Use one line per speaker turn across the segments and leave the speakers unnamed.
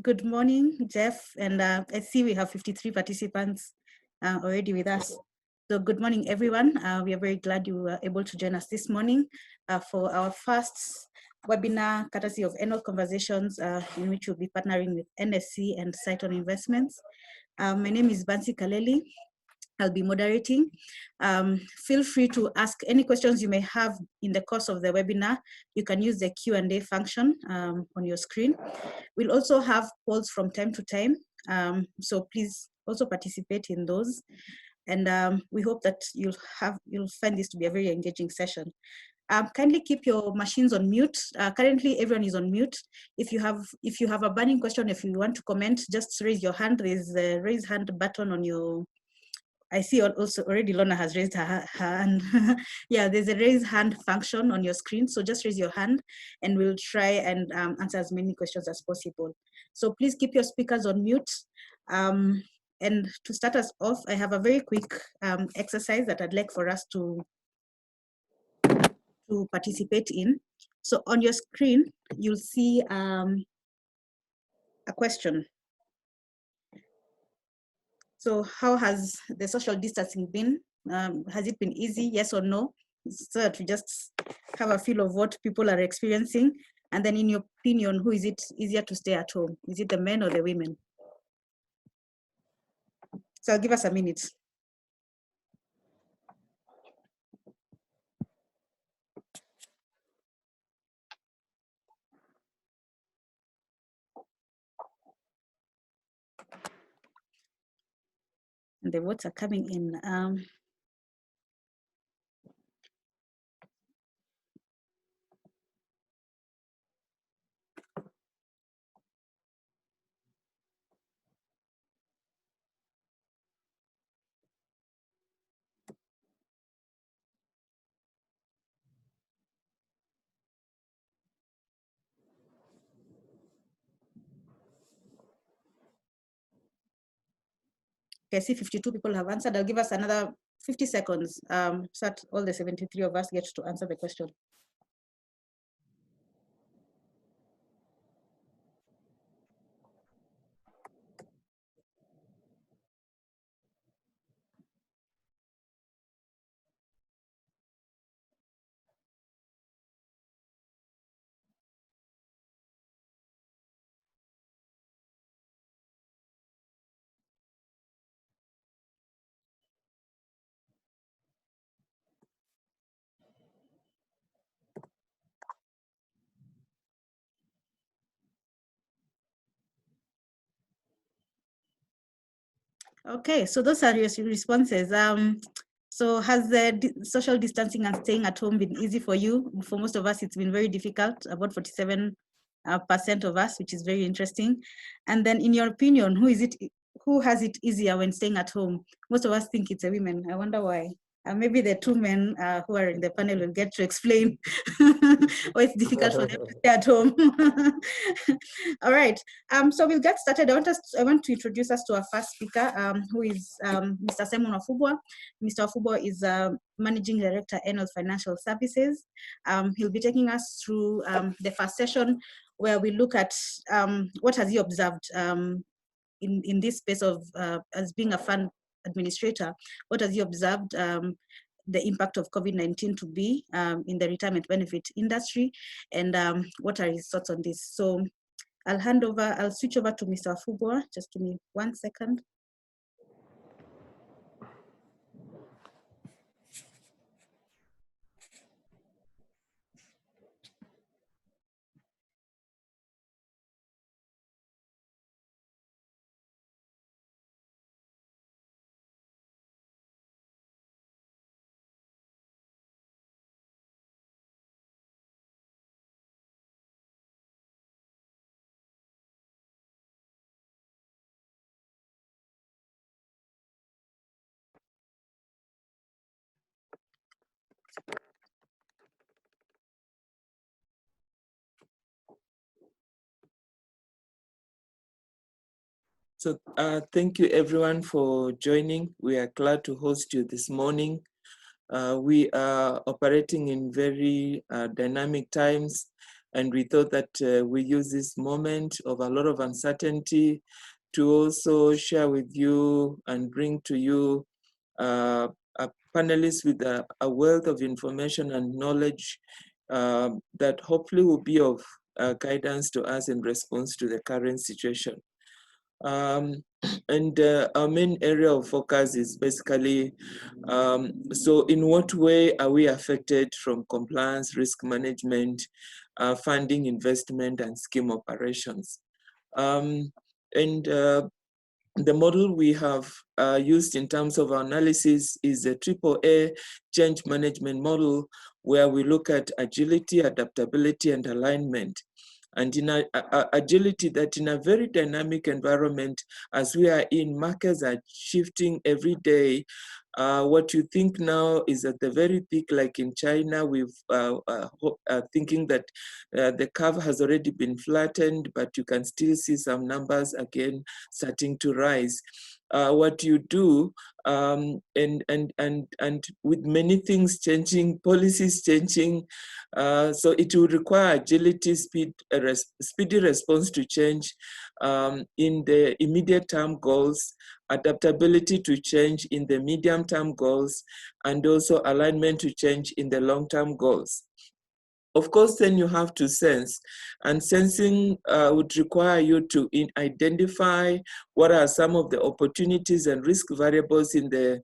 Good morning, Jeff. And I see we have 53 participants already with us. So good morning, everyone. We are very glad you were able to join us this morning for our first webinar, courtesy of Enwealth Conversations, in which we'll be partnering with NSC and Site on Investments. My name is Bansi Kaleli. I'll be moderating. Feel free to ask any questions you may have in the course of the webinar. You can use the Q&A function on your screen. We'll also have polls from time to time, so please also participate in those. And we hope that you'll find this to be a very engaging session. Kindly keep your machines on mute. Currently, everyone is on mute. If you have a burning question, if you want to comment, just raise your hand. There's the raise hand button on your. I see also already Lorna has raised her hand. Yeah, there's a raise hand function on your screen. So just raise your hand and we'll try and answer as many questions as possible. So please keep your speakers on mute. And to start us off, I have a very quick exercise that I'd like for us to participate in. So on your screen, you'll see a question. So how has the social distancing been? Has it been easy, yes or no? So that we just have a feel of what people are experiencing. And then in your opinion, who is it easier to stay at home? Is it the men or the women? So I'll give us a minute. And the votes are coming in. Okay, I see 52 people have answered. I'll give us another 50 seconds so that all the 73 of us get to answer the question. Okay, so those are your responses. So has the social distancing and staying at home been easy for you? For most of us, it's been very difficult, about 47% of us, which is very interesting. And then in your opinion, who has it easier when staying at home? Most of us think it's a women. I wonder why. Maybe the two men who are in the panel will get to explain why it's difficult for them to stay at home. All right, so we'll get started. I want to introduce us to our first speaker, who is Mr. Simon Wafubwa. Mr. Wafubwa is Managing Director, Enwealth Financial Services. He'll be taking us through the first session where we look at what has he observed in this space of as being a fund administrator. What has he observed the impact of COVID-19 to be in the retirement benefit industry, and what are his thoughts on this? So I'll switch over to Mr. Wafubwa. Just give me 1 second.
So thank you everyone for joining. We are glad to host you this morning. We are operating in very dynamic times. And we thought that we use this moment of a lot of uncertainty to also share with you and bring to you a panelist with a wealth of information and knowledge that hopefully will be of guidance to us in response to the current situation. And our main area of focus is basically, so in what way are we affected from compliance, risk management, funding, investment, and scheme operations? The model we have used in terms of our analysis is a AAA change management model, where we look at agility, adaptability, and alignment. And in agility, that in a very dynamic environment, as we are in, markets are shifting every day. What you think now is at the very peak, like in China, we've thinking that the curve has already been flattened, but you can still see some numbers again starting to rise. What you do, and with many things changing, policies changing, so it will require agility, speedy response to change in the immediate term goals, adaptability to change in the medium term goals, and also alignment to change in the long term goals. Of course, then you have to sense, and sensing would require you to identify what are some of the opportunities and risk variables in the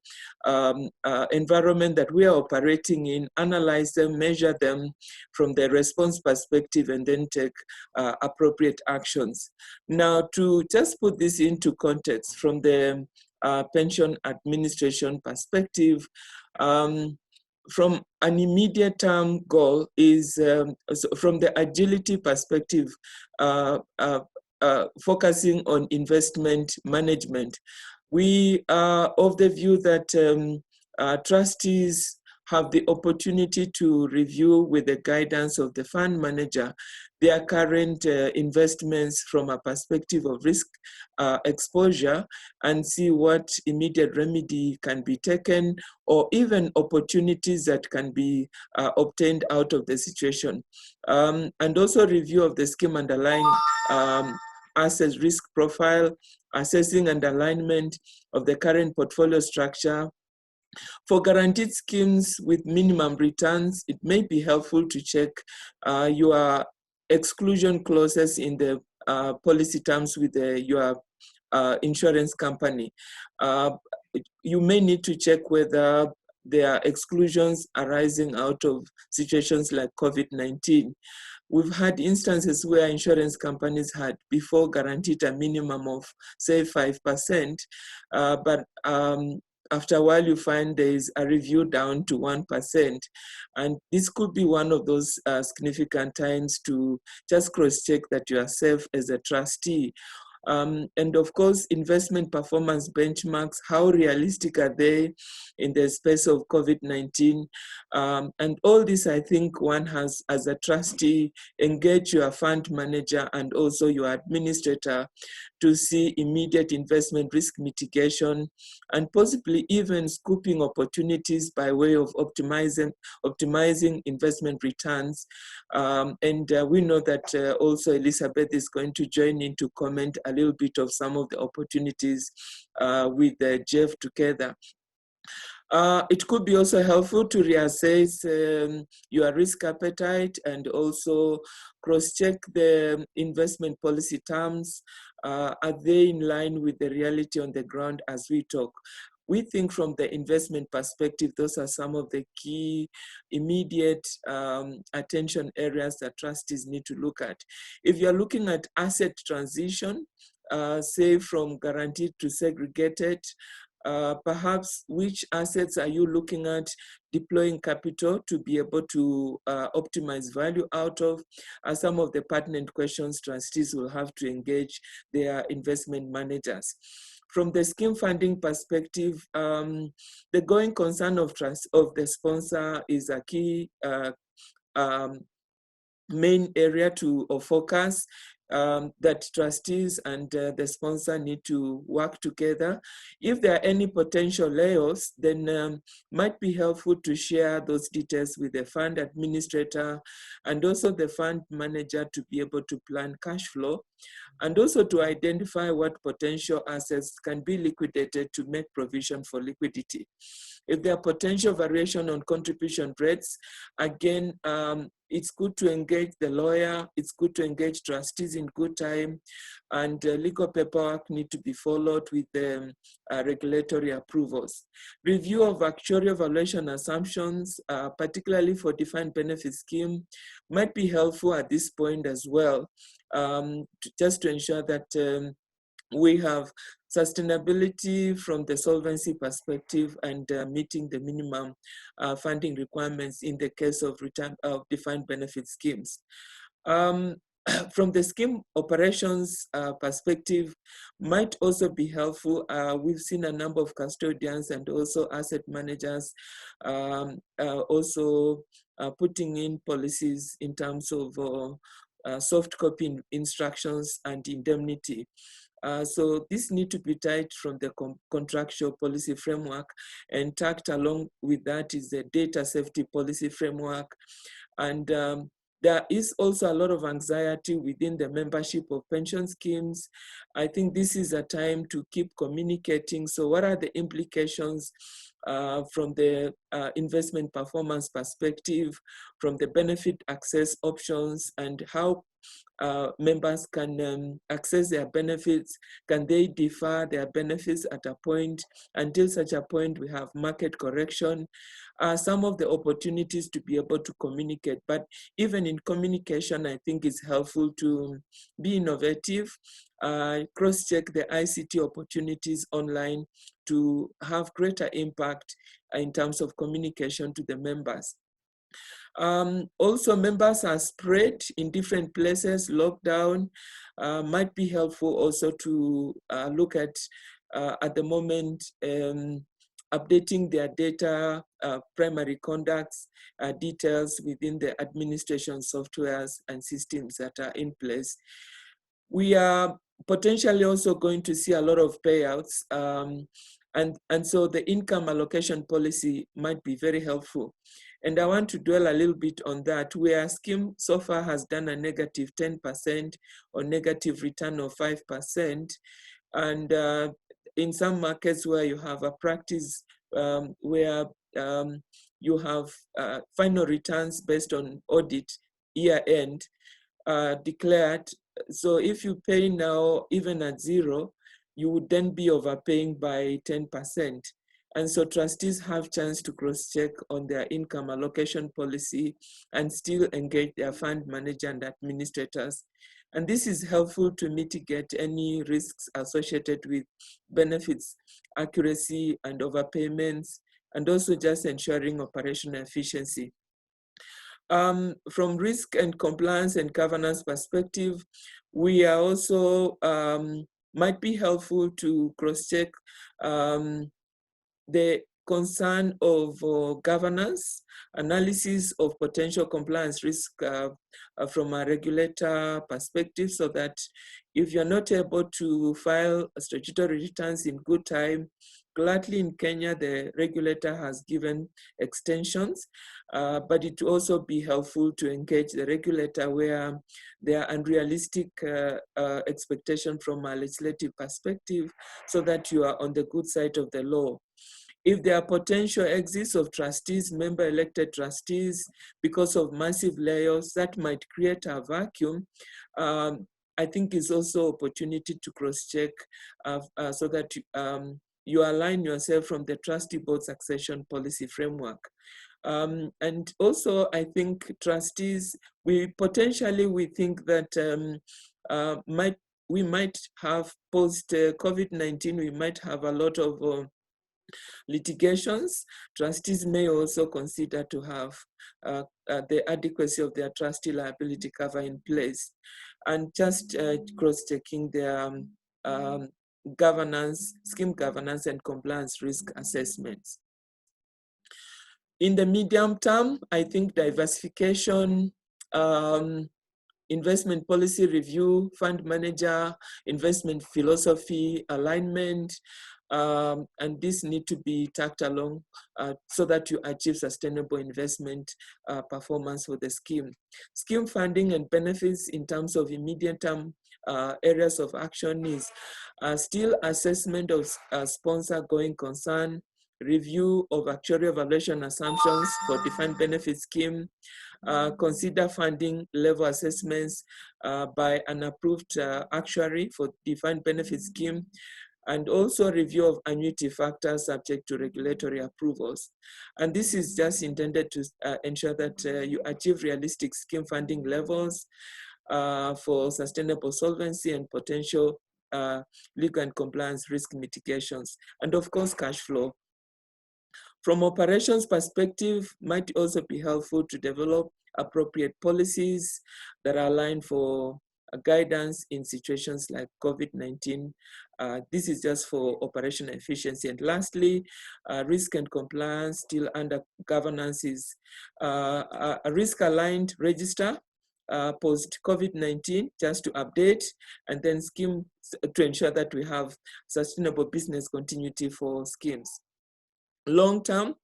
environment that we are operating in, analyze them, measure them from the response perspective, and then take appropriate actions. Now, to just put this into context from the pension administration perspective, from an immediate term goal is, so from the agility perspective, focusing on investment management. We are of the view that trustees have the opportunity to review with the guidance of the fund manager their current investments from a perspective of risk exposure, and see what immediate remedy can be taken, or even opportunities that can be obtained out of the situation. And also review of the scheme underlying assets risk profile, assessing and alignment of the current portfolio structure. For guaranteed schemes with minimum returns, it may be helpful to check your exclusion clauses in the policy terms with your insurance company. You may need to check whether there are exclusions arising out of situations like COVID-19. We've had instances where insurance companies had before guaranteed a minimum of, say, 5%, but after a while you find there is a review down to 1%. And this could be one of those significant times to just cross-check that you are safe as a trustee. And of course, investment performance benchmarks, how realistic are they in the space of COVID-19? And all this, I think one has, as a trustee, engage your fund manager and also your administrator to see immediate investment risk mitigation, and possibly even scooping opportunities by way of optimizing investment returns. And we know that also Elizabeth is going to join in to comment a little bit of some of the opportunities with Jeff together. It could be also helpful to reassess your risk appetite and also cross-check the investment policy terms. Are they in line with the reality on the ground as we talk? We think from the investment perspective, those are some of the key immediate attention areas that trustees need to look at. If you're looking at asset transition, say from guaranteed to segregated, perhaps which assets are you looking at deploying capital to be able to optimize value out of? Some of the pertinent questions trustees will have to engage their investment managers. From the scheme funding perspective, the going concern of the sponsor is a key main area of focus. that trustees and the sponsor need to work together. If there are any potential layoffs, then might be helpful to share those details with the fund administrator and also the fund manager to be able to plan cash flow, and also to identify what potential assets can be liquidated to make provision for liquidity. If there are potential variation on contribution rates, again, it's good to engage the lawyer, it's good to engage trustees in good time, and legal paperwork need to be followed with the regulatory approvals. Review of actuarial valuation assumptions, particularly for defined benefit scheme, might be helpful at this point as well, just to ensure that we have sustainability from the solvency perspective and meeting the minimum funding requirements in the case of defined benefit schemes. From the scheme operations perspective, might also be helpful. We've seen a number of custodians and also asset managers also putting in policies in terms of soft copy instructions and indemnity. So this need to be tied from the contractual policy framework, and tagged along with that is the data safety policy framework. And there is also a lot of anxiety within the membership of pension schemes. I think this is a time to keep communicating. So what are the implications from the investment performance perspective, from the benefit access options, and how members can access their benefits? Can they defer their benefits at a point until such a point we have market correction? Some of the opportunities to be able to communicate, but even in communication, I think it's helpful to be innovative, cross-check the ICT opportunities online to have greater impact in terms of communication to the members. Also, members are spread in different places. Lockdown might be helpful also to look at the moment, updating their data, primary conducts, details within the administration softwares and systems that are in place. We are potentially also going to see a lot of payouts, and so the income allocation policy might be very helpful. And I want to dwell a little bit on that, where a scheme so far has done a negative 10% or negative return of 5%. And in some markets where you have a practice where you have final returns based on audit year end declared. So if you pay now, even at zero, you would then be overpaying by 10%. And so trustees have chance to cross-check on their income allocation policy and still engage their fund manager and administrators. And this is helpful to mitigate any risks associated with benefits accuracy and overpayments, and also just ensuring operational efficiency. From risk and compliance and governance perspective, we are also might be helpful to cross-check the concern of governance, analysis of potential compliance risk from a regulator perspective, so that if you're not able to file statutory returns in good time, gladly in Kenya, the regulator has given extensions, but it will also be helpful to engage the regulator where there are unrealistic expectations from a legislative perspective, so that you are on the good side of the law. If there are potential exits of trustees, member-elected trustees, because of massive layoffs, that might create a vacuum. I think it's also opportunity to cross-check so that you align yourself from the trustee board succession policy framework. And also, I think trustees, we think that we might have post-COVID-19, we might have a lot of litigations. Trustees may also consider to have the adequacy of their trustee liability cover in place, and just cross-checking their governance, scheme governance and compliance risk assessments. In the medium term, I think diversification investment policy review, fund manager, investment philosophy, alignment, and this need to be tacked along so that you achieve sustainable investment performance for the scheme. Scheme funding and benefits in terms of immediate term areas of action is still assessment of sponsor going concern, review of actuarial evaluation assumptions for defined benefit scheme, consider funding level assessments by an approved actuary for defined benefit scheme, and also review of annuity factors subject to regulatory approvals. And this is just intended to ensure that you achieve realistic scheme funding levels for sustainable solvency and potential legal and compliance risk mitigations, and of course, cash flow. From operations perspective, might also be helpful to develop appropriate policies that are aligned for guidance in situations like COVID-19. This is just for operational efficiency. And lastly, risk and compliance still under governance is a risk-aligned register post-COVID-19, just to update, and then scheme to ensure that we have sustainable business continuity for schemes. Long term,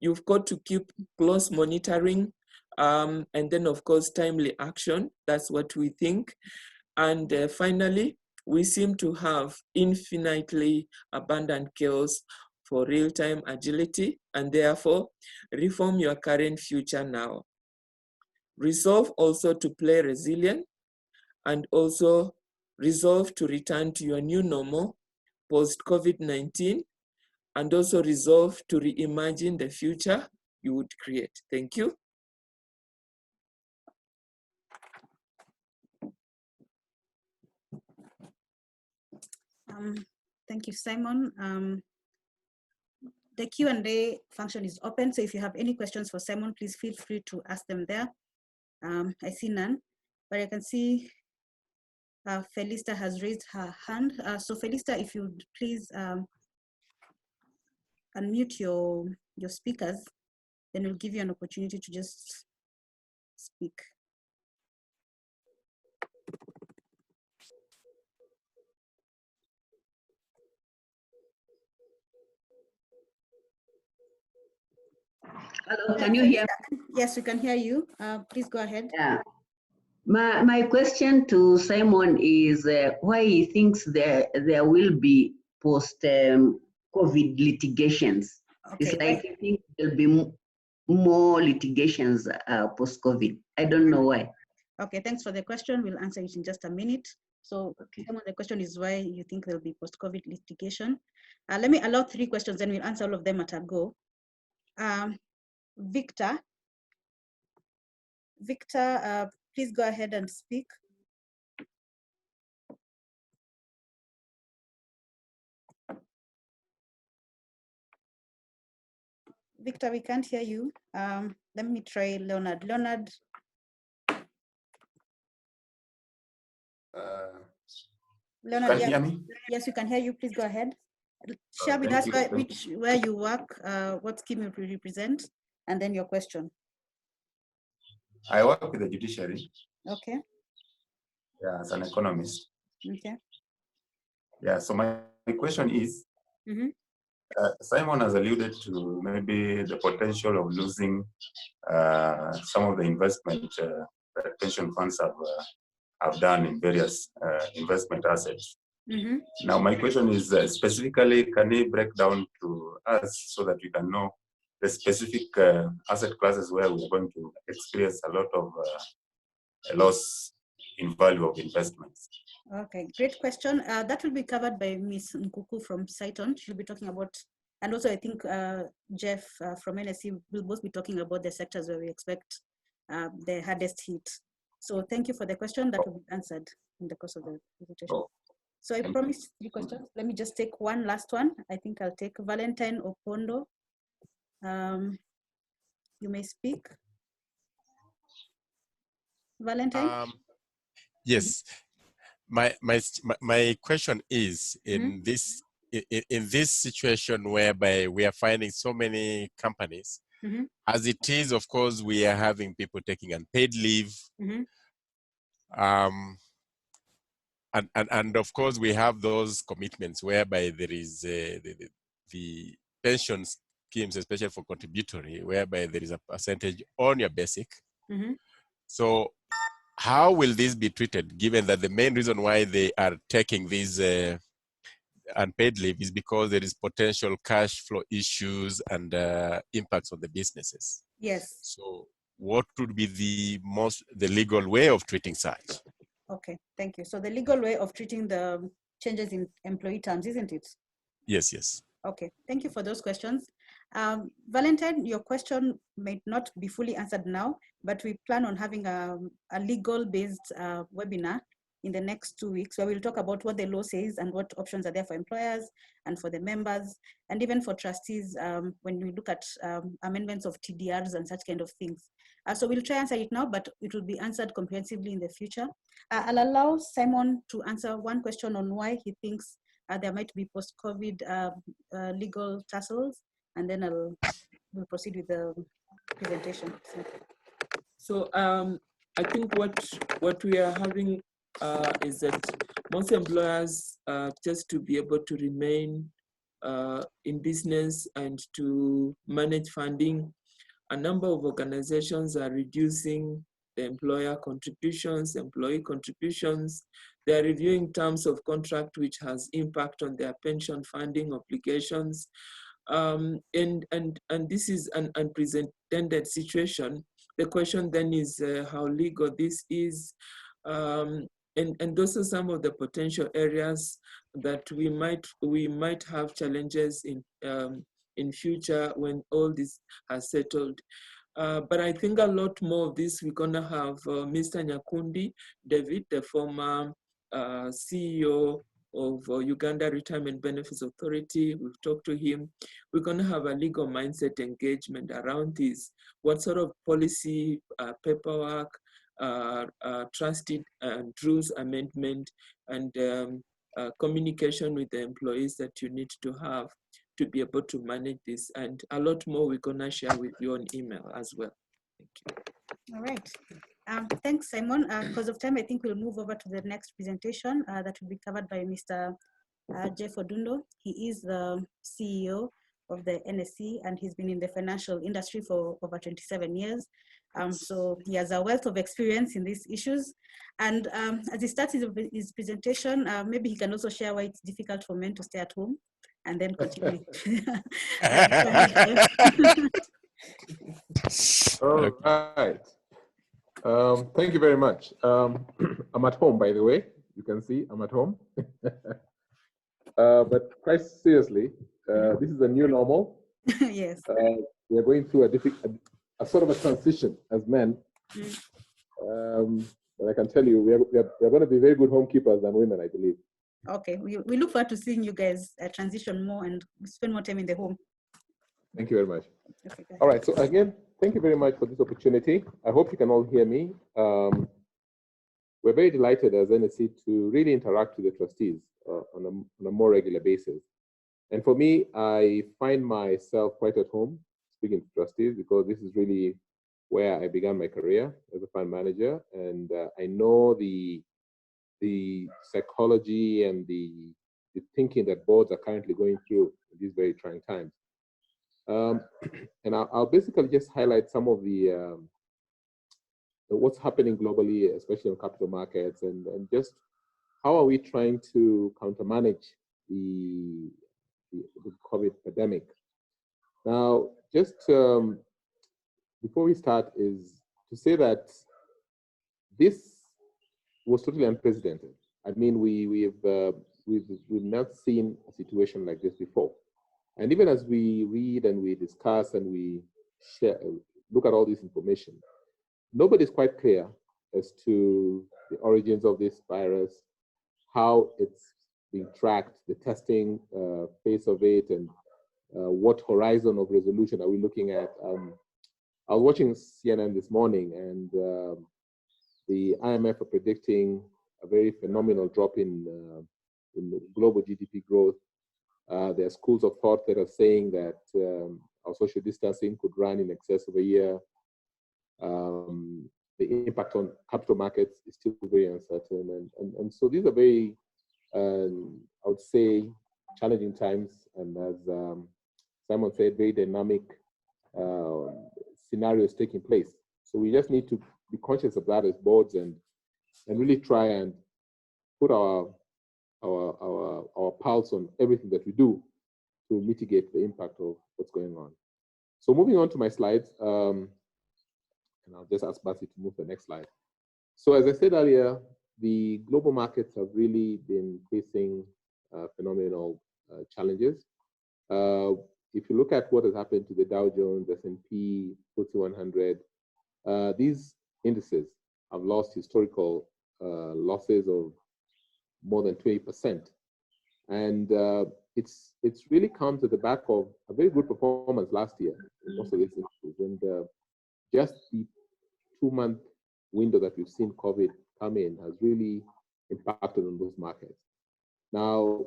you've got to keep close monitoring, and then of course timely action. That's what we think. And finally, we seem to have infinitely abundant chaos for real-time agility, and therefore reform your current future now. Resolve also to play resilient, and also resolve to return to your new normal post-COVID-19, and also resolve to reimagine the future you would create. Thank you.
Thank you, Simon. The Q&A function is open, so if you have any questions for Simon, please feel free to ask them there. I see none, but I can see Felista has raised her hand. So Felista, if you'd please unmute your speakers, then we'll give you an opportunity to just speak.
Hello, can you hear me?
Yes, we can hear you. Please go ahead.
Yeah. My question to Simon is why he thinks there will be post-COVID litigations.
Okay,
It's like he thinks there'll be more litigations post-COVID. I don't know why.
Okay, thanks for the question. We'll answer it in just a minute. So Simon, the question is why you think there'll be post-COVID litigation. Let me allow 3 questions, then we'll answer all of them at a go. Victor, please go ahead and speak. Victor, we can't hear you. Let me try Leonard. Leonard. Leonard,
can you hear me?
Yes, we can hear you. Please go ahead. Share with us where you work, what scheme you represent, and then your question.
I work with the judiciary.
Okay.
Yeah, as an economist.
Okay.
Yeah, so my question is, Simon has alluded to maybe the potential of losing some of the investment that pension funds have done in various investment assets. Now, my question is specifically, can you break down to us so that we can know the specific asset classes where we're going to experience a lot of a loss in value of investments?
Okay, great question. That will be covered by Ms. Nkuku from Saiton. She'll be talking about, and also I think Jeff from NSC will both be talking about the sectors where we expect the hardest hit. So thank you for the question. That will be answered in the course of the presentation. So I promised 3 questions. Let me just take one last one. I think I'll take Valentine Opondo. You may speak. Valentine?
Yes. My question is, in this situation whereby we are finding so many companies, as it is, of course, we are having people taking unpaid leave. And of course, we have those commitments whereby there is the pension schemes, especially for contributory, whereby there is a percentage on your basic.
Mm-hmm.
So how will this be treated, given that the main reason why they are taking these unpaid leave is because there is potential cash flow issues and impacts on the businesses?
Yes.
So what would be the legal way of treating such?
Okay, thank you. So the legal way of treating the changes in employee terms, isn't it?
Yes, yes.
Okay, thank you for those questions. Valentine, your question may not be fully answered now, but we plan on having a legal-based webinar in the next 2 weeks, where we'll talk about what the law says and what options are there for employers and for the members, and even for trustees when we look at amendments of TDRs and such kind of things. So we'll try and answer it now, but it will be answered comprehensively in the future. I'll allow Simon to answer one question on why he thinks there might be post-COVID legal tussles, and then we'll proceed with the presentation.
So I think what we are having is that most employers, just to be able to remain in business and to manage funding, a number of organizations are reducing the employer contributions, employee contributions. They are reviewing terms of contract which has impact on their pension funding obligations. And this is an unprecedented situation. The question then is how legal this is. And those are some of the potential areas that we might have challenges in future when all this has settled. But I think a lot more of this, we're gonna have Mr. Nyakundi David, the former CEO of Uganda Retirement Benefits Authority. We've talked to him. We're gonna have a legal mindset engagement around this. What sort of policy, paperwork, trusted rules amendment, and communication with the employees that you need to have to be able to manage this, and a lot more we're gonna share with you on email as well. Thank you.
All right. Thanks, Simon. Because of time, I think we'll move over to the next presentation that will be covered by Mr. Jeff Odundo. He is the CEO of the NSC, and he's been in the financial industry for over 27 years. So he has a wealth of experience in these issues. And as he starts his presentation, maybe he can also share why it's difficult for men to stay at home, and then continue.
All right. Thank you very much. I'm at home, by the way. You can see I'm at home. But quite seriously, this is a new normal.
Yes.
We are going through a sort of a transition as men. But I can tell you, we are going to be very good homekeepers than women, I believe.
Okay, we look forward to seeing you guys transition more and spend more time in the home.
Thank you very much. Okay, all right, so again, thank you very much for this opportunity. I hope you can all hear me. We're very delighted as NSC to really interact with the trustees on a more regular basis. And for me, I find myself quite at home speaking to trustees, because this is really where I began my career as a fund manager. And I know the psychology and the thinking that boards are currently going through in these very trying times. And I'll basically just highlight some of the what's happening globally, especially on capital markets, and just how are we trying to countermanage the COVID pandemic. Now, just before we start, is to say that this was totally unprecedented. I mean, we've not seen a situation like this before. And even as we read and we discuss and we share, look at all this information, nobody's quite clear as to the origins of this virus, how it's being tracked, the testing phase of it, and what horizon of resolution are we looking at. I was watching CNN this morning, and the IMF are predicting a very phenomenal drop in global GDP growth. There are schools of thought that are saying that our social distancing could run in excess of a year. the impact on capital markets is still very uncertain. And so these are very, I would say, challenging times. And as Simon said, very dynamic scenarios taking place. So we just need to be conscious of that as boards and really try and put our pulse on everything that we do to mitigate the impact of what's going on. So moving on to my slides, and I'll just ask Basi to move to the next slide. So as I said earlier, the global markets have really been facing phenomenal challenges. If you look at what has happened to the Dow Jones, S&P, FTSE 100, these indices have lost historical losses of more than 20%. And it's really come to the back of a very good performance last year in most of these indices. And just the 2-month window that we've seen COVID come in has really impacted on those markets. Now,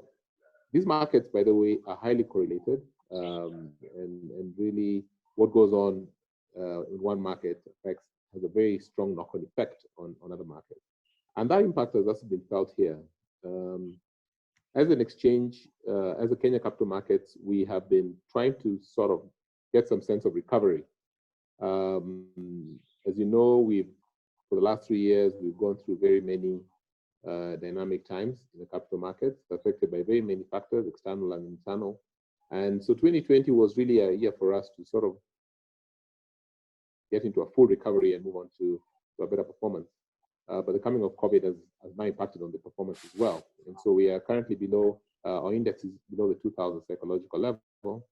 these markets, by the way, are highly correlated, and really what goes on in one market has a very strong knock-on effect on other markets. And that impact has also been felt here. As an exchange, as a Kenya capital markets, we have been trying to sort of get some sense of recovery. As you know, for the last 3 years, we've gone through very many dynamic times in the capital markets, affected by very many factors, external and internal. And so 2020 was really a year for us to sort of get into a full recovery and move on to a better performance. But the coming of COVID has now impacted on the performance as well. And so we are currently below, our index is below the 2000 psychological level.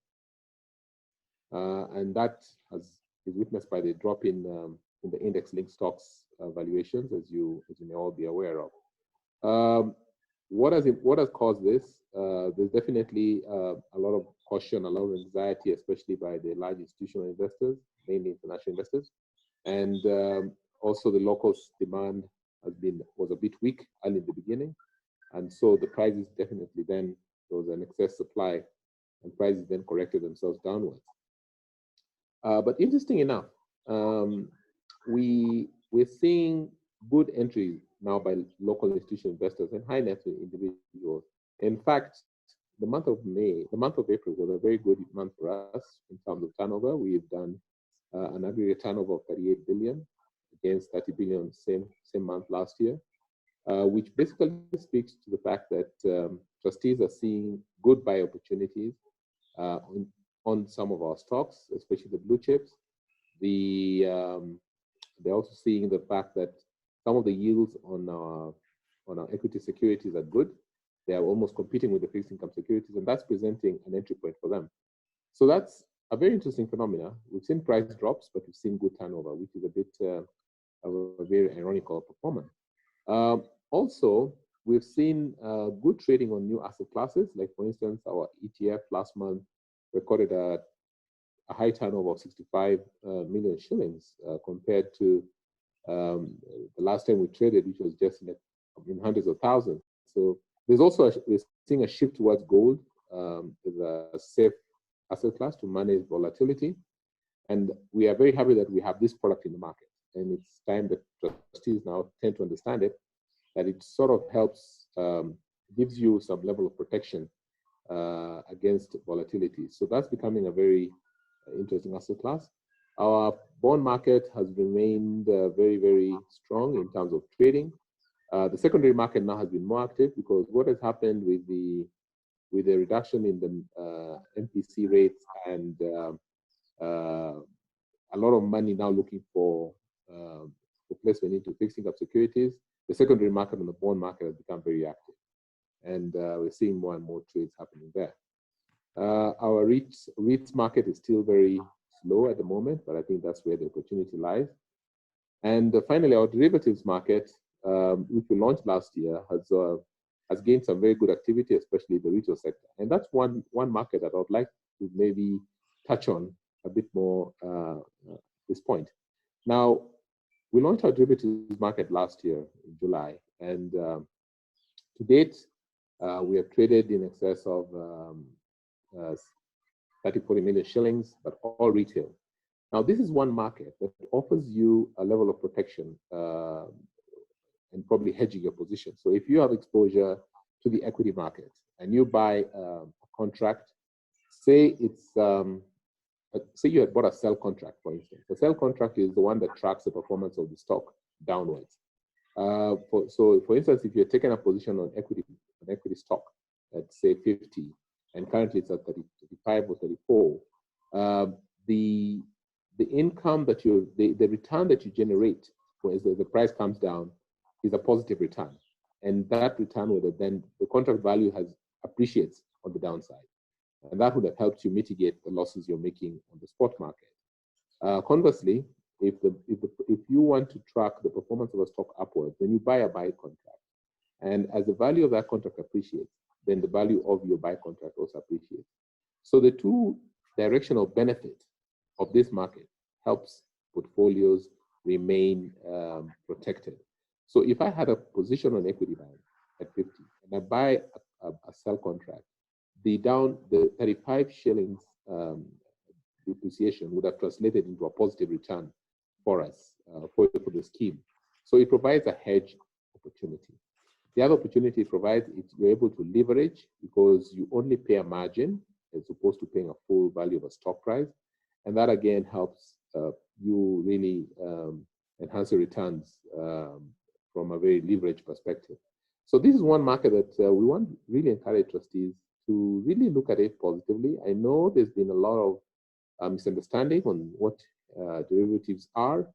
And that is witnessed by the drop in the index-linked stocks valuations, as you may all be aware of. What has caused this? There's definitely a lot of caution, a lot of anxiety, especially by the large institutional investors, mainly international investors. And also the local demand was a bit weak early in the beginning. And so the prices definitely then, there was an excess supply and prices then corrected themselves downwards. But interesting enough, we're seeing good entry now by local institutional investors and high net worth individuals. In fact, the month of April was a very good month for us in terms of turnover. We've done an aggregate turnover of 38 billion against 30 billion same month last year, which basically speaks to the fact that trustees are seeing good buy opportunities on some of our stocks, especially the blue chips. They're also seeing the fact that some of the yields on our equity securities are good. They are almost competing with the fixed income securities, and that's presenting an entry point for them. So that's a very interesting phenomena. We've seen price drops, but we've seen good turnover, which is a bit of a very ironical performance. Also, we've seen good trading on new asset classes. Like, for instance, our ETF last month recorded a high turnover of 65 million shillings compared to the last time we traded, which was just in hundreds of thousands. So there's also we're seeing a shift towards gold as a safe asset class to manage volatility. And we are very happy that we have this product in the market. And it's time that trustees now tend to understand it, that it sort of helps, gives you some level of protection against volatility. So that's becoming a very interesting asset class. Our bond market has remained very, very strong in terms of trading. The secondary market now has been more active because what has happened with the reduction in the MPC rates and a lot of money now looking for placement into fixed income securities, the secondary market and the bond market has become very active. And we're seeing more and more trades happening there. Our Reits market is still very slow at the moment, but I think that's where the opportunity lies. And finally, our derivatives market, which we launched last year, has gained some very good activity, especially the retail sector. And that's one market that I would like to maybe touch on a bit more at this point. Now, we launched our derivatives market last year in July, and to date, we have traded in excess of 30-40 million shillings, but all retail. Now, this is one market that offers you a level of protection and probably hedging your position. So if you have exposure to the equity market and you buy a contract, say it's say you had bought a sell contract, for instance. The sell contract is the one that tracks the performance of the stock downwards. So, for instance, if you're taking a position on equity stock at say 50, and currently it's at 35 or 34, the income that the return that you generate as the price comes down is a positive return, and that return would have then the contract value appreciates on the downside. And that would have helped you mitigate the losses you're making on the spot market. Conversely, if you want to track the performance of a stock upwards, then you buy a buy contract. And as the value of that contract appreciates, then the value of your buy contract also appreciates. So the two directional benefit of this market helps portfolios remain protected. So if I had a position on equity buying at 50 and I buy a sell contract, the 35 shillings depreciation would have translated into a positive return for us, for the scheme. So it provides a hedge opportunity. The other opportunity it provides is you're able to leverage because you only pay a margin as opposed to paying a full value of a stock price. And that again helps you really enhance your returns from a very leveraged perspective. So this is one market that we want to really encourage trustees to really look at it positively. I know there's been a lot of misunderstanding on what derivatives are.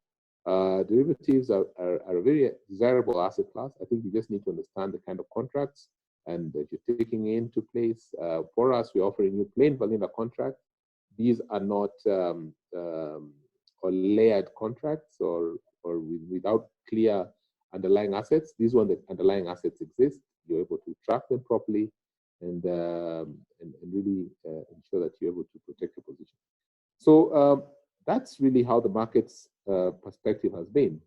Derivatives are a very desirable asset class. I think you just need to understand the kind of contracts and that you're taking into place. For us, we're offering you plain vanilla contracts. These are not or layered contracts or without clear underlying assets. These ones, the underlying assets exist. You're able to track them properly and really ensure that you're able to protect your position. So that's really how the market's perspective has been.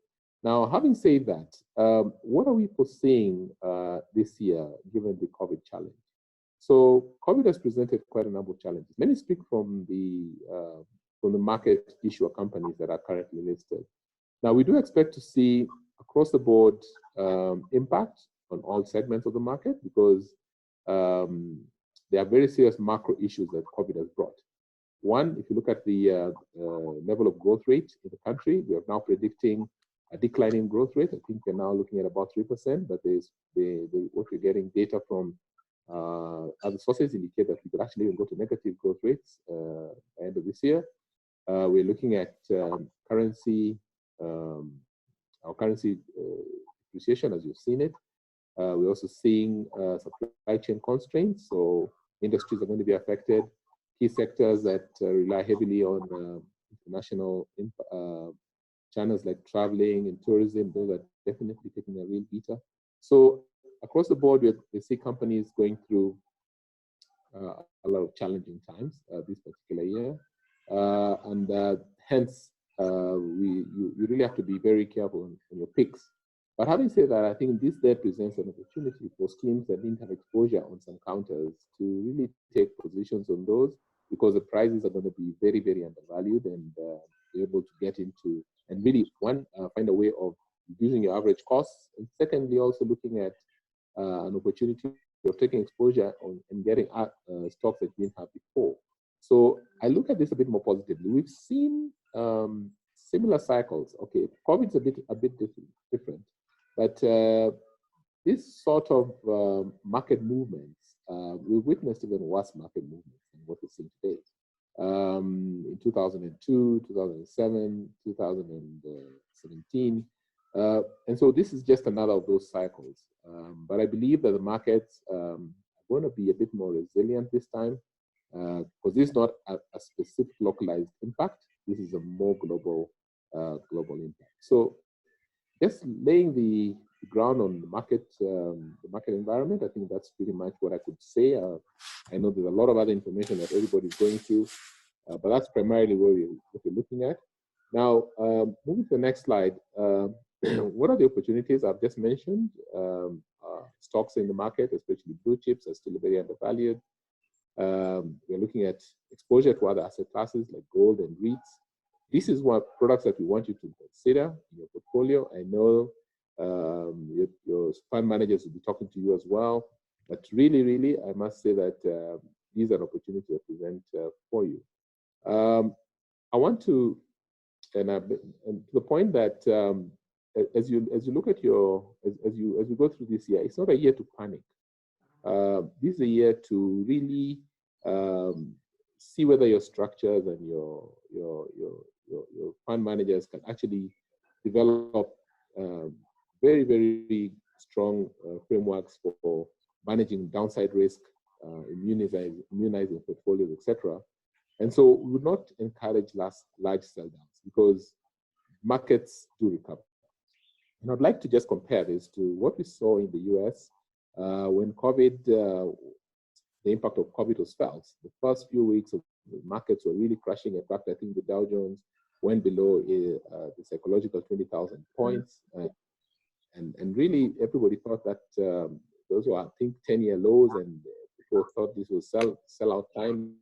Now, having said that, what are we foreseeing this year given the COVID challenge? So COVID has presented quite a number of challenges. Let me speak from the market issuer companies that are currently listed. Now, we do expect to see across the board impact on all segments of the market because there are very serious macro issues that COVID has brought. One, if you look at the level of growth rate in the country, we are now predicting a declining growth rate. I think we're now looking at about 3%, but what we're getting data from other sources indicate that we could actually even go to negative growth rates at the end of this year. We're looking at currency, our currency depreciation as you've seen it. We're also seeing supply chain constraints, so industries are going to be affected. Key sectors that rely heavily on international channels like traveling and tourism, those are definitely taking a real beater. So across the board, we see companies going through a lot of challenging times this particular year. And hence, you really have to be very careful on your picks. But having said that, I think this there presents an opportunity for schemes that didn't have exposure on some counters to really take positions on those because the prices are going to be very, very undervalued and be able to get into and really, one, find a way of reducing your average costs. And secondly, also looking at an opportunity of taking exposure on and getting stocks that you didn't have before. So I look at this a bit more positively. We've seen similar cycles. Okay, COVID's a bit different, but this sort of market movements, we've witnessed even worse market movements than what we're seeing today. In 2002, 2007, 2017. And so this is just another of those cycles. But I believe that the markets are going to be a bit more resilient this time because this is not a specific localized impact. This is a more global impact. So just laying the ground on the market environment, I think that's pretty much what I could say. I know there's a lot of other information that everybody's going through, but that's primarily what we're looking at. Now, moving to the next slide, what are the opportunities I've just mentioned? Stocks in the market, especially blue chips, are still very undervalued. We're looking at exposure to other asset classes like gold and Reits. this is what products that we want you to consider in your portfolio. I know your fund managers will be talking to you as well. But really, I must say that these are opportunities that present for you. I want to, and to the point that as you look at as you go through this year, it's not a year to panic. This is a year to really see whether your structures and your fund managers can actually develop very, very strong frameworks for managing downside risk, immunizing portfolios, etc. And so we would not encourage large sell downs because markets do recover. And I'd like to just compare this to what we saw in the US when COVID, the impact of COVID was felt. The first few weeks of the markets were really crashing. In fact, I think the Dow Jones went below the psychological 20,000 points. And really, everybody thought that those were, I think, 10-year lows, and people thought this was sell-out time.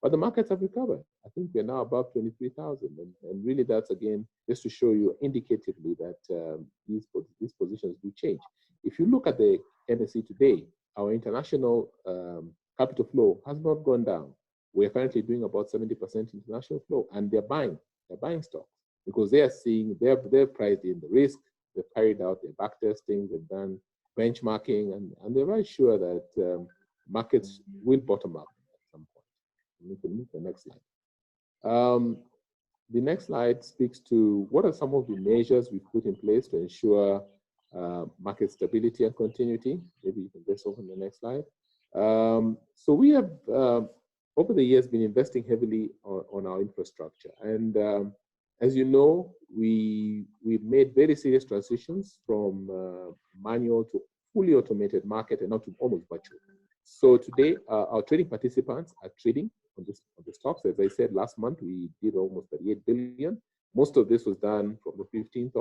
But the markets have recovered. I think we're now above 23,000. And really, that's, again, just to show you indicatively that these positions do change. If you look at the NSE today, our international capital flow has not gone down. We're currently doing about 70% international flow, and they're buying stocks because they are seeing, they've priced in the risk, they've carried out their back testing, they've done benchmarking, and they're very sure that markets will bottom out at some point. We can move to the next slide. The next slide speaks to what are some of the measures we've put in place to ensure market stability and continuity. Maybe you can just open the next slide. So we have, over the years, been investing heavily on our infrastructure. And as you know, we've made very serious transitions from manual to fully automated market and now to almost virtual. So today, our trading participants are trading on the stocks. As I said, last month, we did almost 38 billion. Most of this was done from the 15th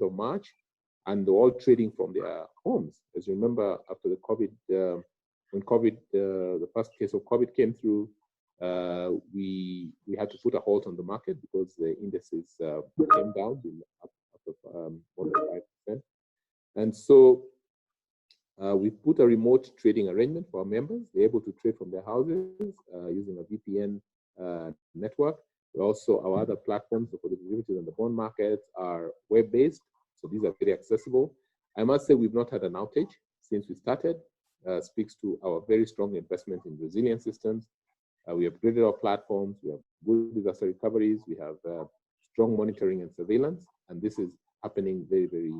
of March, and they're all trading from their homes. As you remember, after the COVID, when COVID, the first case of COVID came through, we had to put a halt on the market because the indices came down after more than 5%. And so we put a remote trading arrangement for our members. They're able to trade from their houses using a VPN network. Also, our other platforms for the derivatives and the bond markets are web-based, so these are very accessible. I must say we've not had an outage since we started. Speaks to our very strong investment in resilient systems. We have upgraded our platforms. We have good disaster recoveries. We have strong monitoring and surveillance, and this is happening very, very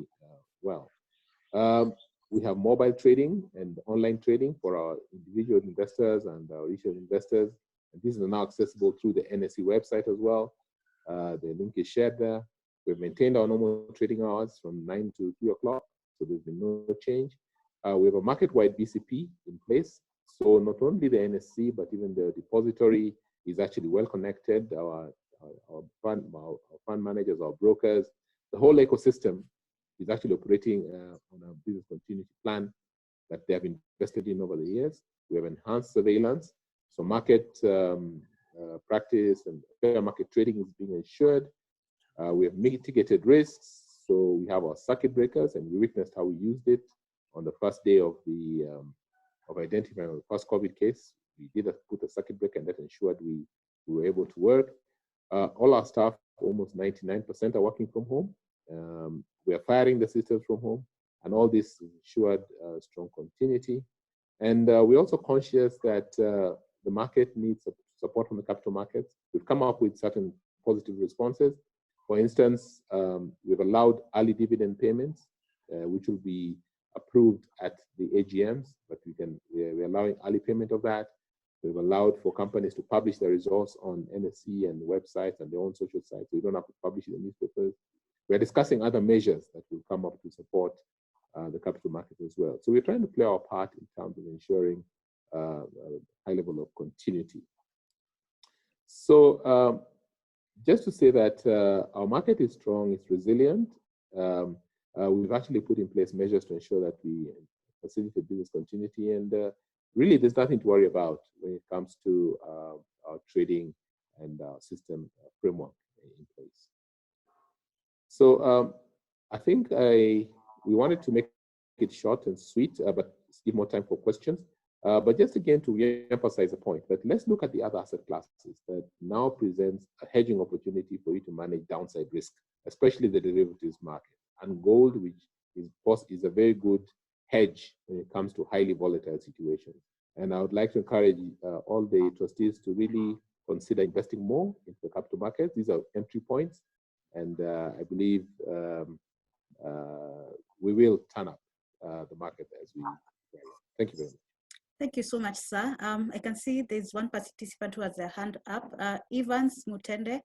well. We have mobile trading and online trading for our individual investors and our retail investors. And these are now accessible through the NSE website as well. The link is shared there. We've maintained our normal trading hours from 9 to 3 o'clock, so there's been no change. We have a market-wide BCP in place. So not only the NSE, but even the depository is actually well connected. Our fund managers, our brokers, the whole ecosystem is actually operating on a business continuity plan that they have invested in over the years. We have enhanced surveillance. So market practice and fair market trading is being ensured. We have mitigated risks. So we have our circuit breakers, and we witnessed how we used it on the first day of the of identifying the first COVID case. We did put a circuit breaker, and that ensured we were able to work. All our staff, almost 99%, are working from home. We are firing the systems from home, and all this ensured strong continuity. And we're also conscious that the market needs support from the capital markets. We've come up with certain positive responses. For instance, we've allowed early dividend payments, which will be approved at the AGMs, but we're allowing early payment of that. We've allowed for companies to publish their results on NSE and websites and their own social sites, so you don't have to publish in the newspapers. We're discussing other measures that will come up to support the capital market as well. So we're trying to play our part in terms of ensuring a high level of continuity. So just to say that our market is strong, it's resilient. We've actually put in place measures to ensure that we facilitate business continuity, and really there's nothing to worry about when it comes to our trading and system framework in place. So I think we wanted to make it short and sweet, but give more time for questions. But just again to re-emphasize the point that let's look at the other asset classes that now presents a hedging opportunity for you to manage downside risk, especially the derivatives market. And gold, which is a very good hedge when it comes to highly volatile situations. And I would like to encourage all the trustees to really consider investing more into the capital markets. These are entry points. And I believe we will turn up the market as we go. Thank you very much.
Thank you so much, sir. I can see there's one participant who has their hand up. Evans Mutende,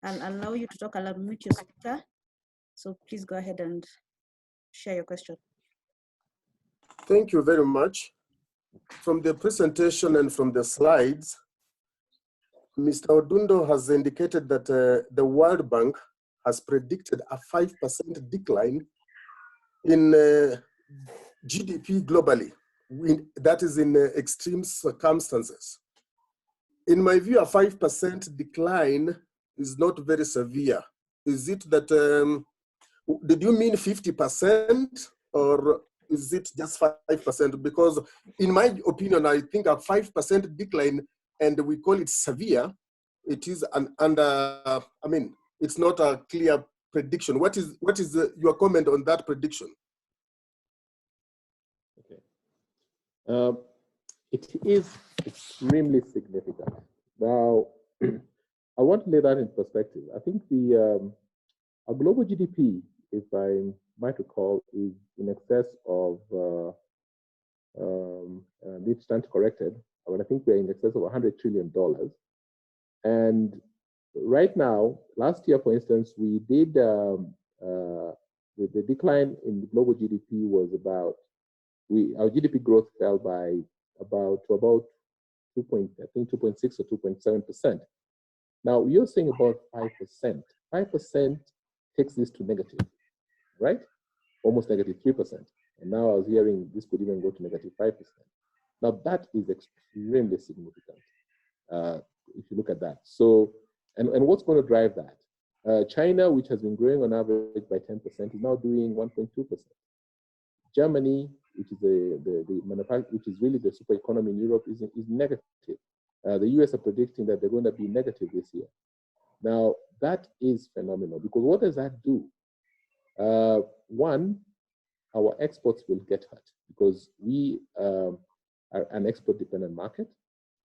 I'll allow you to talk. I'll unmute your speaker. So please go ahead and share your question.
Thank you very much. From the presentation and from the slides, Mr. Odundo has indicated that the World Bank has predicted a 5% decline in GDP globally. That is in extreme circumstances. In my view, a 5% decline is not very severe. Is it that, did you mean 50% or is it just 5%? Because in my opinion, I think a 5% decline, and we call it severe, it is it's not a clear prediction. What is your comment on that prediction?
Okay. It is extremely significant. Now, I want to lay that in perspective. I think our global GDP, if I might recall, is in excess of, need to stand corrected, but I think we're in excess of $100 trillion. And right now, last year, for instance, we did, the decline in the global GDP was about, our GDP growth fell by about 2.6 or 2.7%. Now, you're saying about 5%. 5% takes this to negative, right? Almost negative 3%. And now I was hearing this could even go to negative 5%. Now, that is extremely significant if you look at that. So, and what's going to drive that? China, which has been growing on average by 10%, is now doing 1.2%. Germany, which is which is really the super economy in Europe, is negative. The US are predicting that they're going to be negative this year. Now, that is phenomenal because what does that do? One, our exports will get hurt because we are an export-dependent market.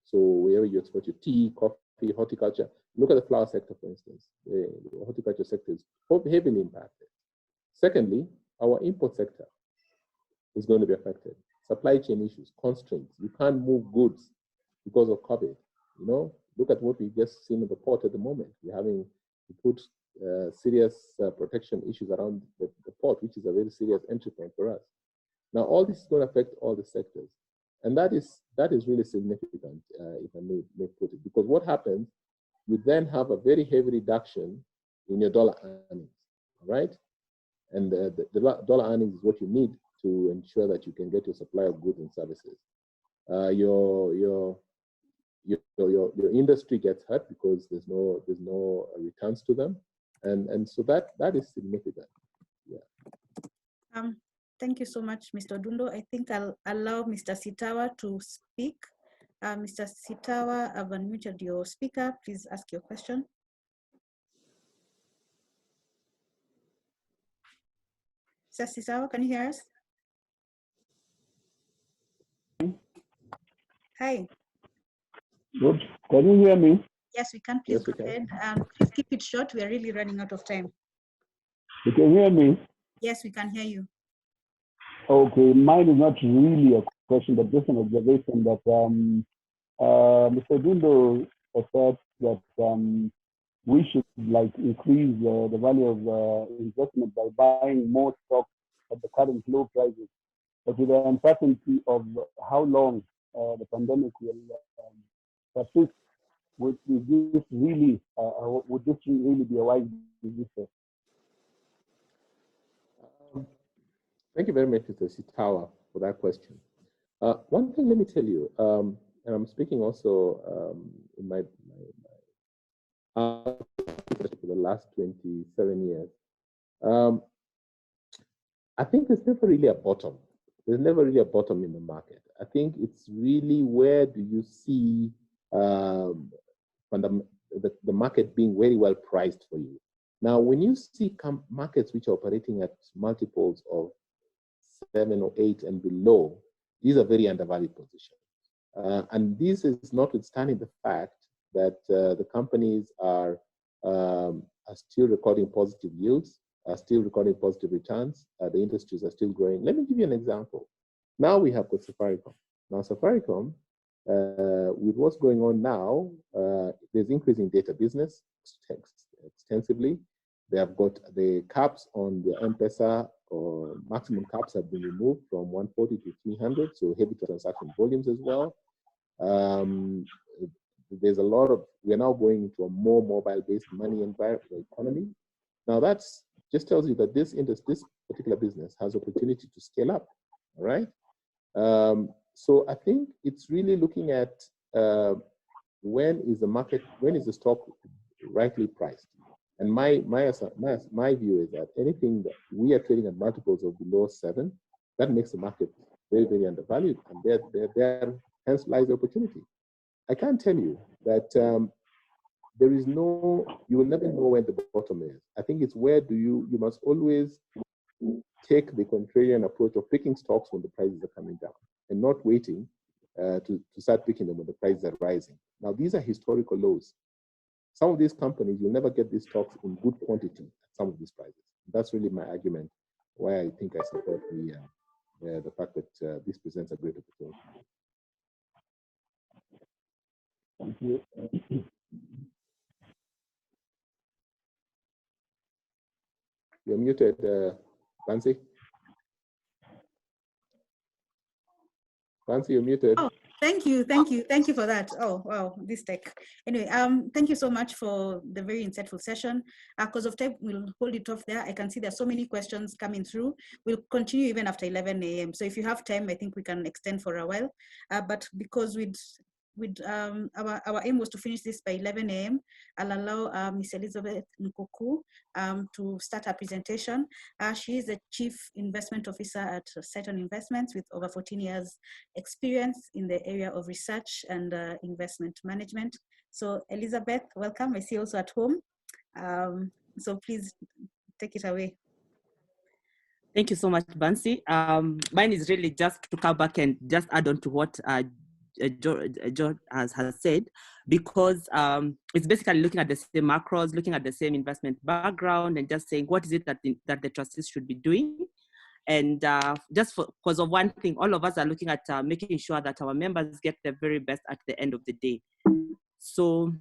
So wherever you export your tea, coffee, horticulture, look at the flower sector, for instance. The horticulture sector is heavily impacted. Secondly, our import sector is going to be affected. Supply chain issues, constraints. You can't move goods because of COVID. You know, look at what we just seen at the port at the moment. We're having to put serious protection issues around the port, which is a very serious entry point for us. Now, all this is going to affect all the sectors. And that is really significant, if I may put it, because what happens, you then have a very heavy reduction in your dollar earnings, right? And the dollar earnings is what you need to ensure that you can get your supply of goods and services. Your industry gets hurt because there's no returns to them, and so that is significant. Yeah.
Thank you so much, Mr. Odundo. I think I'll allow Mr. Sitawa to speak. Mr. Sitawa, I've unmuted your speaker. Please ask your question. Mr. Sitawa, can you hear us? Hi.
Good. Can you hear me?
Yes, we can. Please go ahead. Please keep it short. We are really running out of time.
You can hear me?
Yes, we can hear you.
Okay, mine is not really a question, but just an observation that Mr. Odundo said that we should increase the value of investment by buying more stocks at the current low prices. But with the uncertainty of how long the pandemic will persist, would this really be a wise decision?
Thank you very much, Mr. Sitawa, for that question. One thing, let me tell you, and I'm speaking also in my for the last 27 years. I think there's never really a bottom. There's never really a bottom in the market. I think it's really where do you see the market being very well priced for you. Now, when you see markets which are operating at multiples of 7 or 8 and below, these are very undervalued positions. And this is notwithstanding the fact that the companies are still recording positive yields, are still recording positive returns. The industries are still growing. Let me give you an example. Now we have got Safaricom. Now Safaricom, with what's going on now, there's increasing data business extensively. They have got the caps on the M-Pesa, or maximum caps have been removed from 140 to 300, so heavy transaction volumes as well. There's a lot of, we're now going into a more mobile-based money environment economy. Now that's just tells you that this particular business has opportunity to scale up, all right? So I think it's really looking at when is the stock rightly priced? And my view is that anything that we are trading at multiples of below 7, that makes the market very, very undervalued, and there hence lies the opportunity. I can't tell you that you will never know where the bottom is. I think it's where you must always take the contrarian approach of picking stocks when the prices are coming down and not waiting to start picking them when the prices are rising. Now, these are historical lows. Some of these companies, you'll never get these stocks in good quantity at some of these prices. That's really my argument why I think I support the fact that this presents a great opportunity.
Thank you.
You're muted, Fancy. Fancy, you're muted.
Oh, thank you for that. Oh, wow, this tech. Anyway, thank you so much for the very insightful session. Because of time, we'll hold it off there. I can see there's so many questions coming through. We'll continue even after 11 a.m. So if you have time, I think we can extend for a while. But because our aim was to finish this by 11 a.m. I'll allow Ms. Elizabeth Nkoku to start her presentation. She is the Chief Investment Officer at Saiton Investments with over 14 years experience in the area of research and investment management. So Elizabeth, welcome. I see you also at home. So please take it away.
Thank you so much, Bansi. Mine is really just to come back and just add on to what George has said, because it's basically looking at the same macros, looking at the same investment background, and just saying what is it that the trustees should be doing. And just because of one thing, all of us are looking at making sure that our members get the very best at the end of the day. So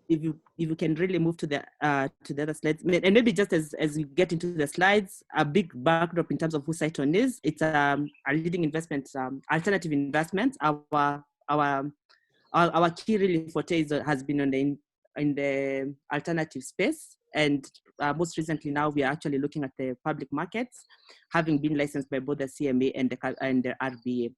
if you can really move to the other slides, and maybe just as we get into the slides, a big backdrop in terms of who Saiton is. It's a leading investment, alternative investments. Our key really forte has been in the alternative space, and most recently now we are actually looking at the public markets, having been licensed by both the CMA and the RBA.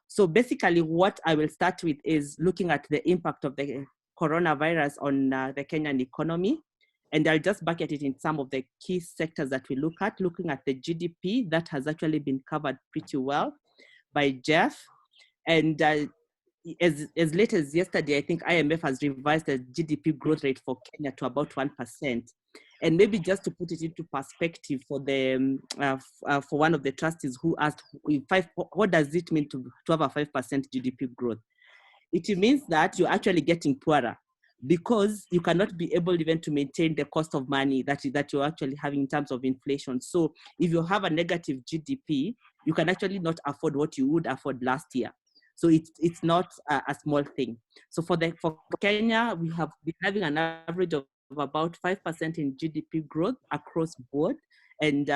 So basically, what I will start with is looking at the impact of the coronavirus on the Kenyan economy. And I'll just bucket it in some of the key sectors that we look at, looking at the GDP that has actually been covered pretty well by Jeff. And as late as yesterday, I think IMF has revised the GDP growth rate for Kenya to about 1%. And maybe just to put it into perspective for for one of the trustees who asked, what does it mean to have a 5% GDP growth? It means that you're actually getting poorer because you cannot be able even to maintain the cost of money that you're actually having in terms of inflation. So if you have a negative GDP, you can actually not afford what you would afford last year. So it's not a small thing. So for Kenya, we have been having an average of about 5% in GDP growth across board, and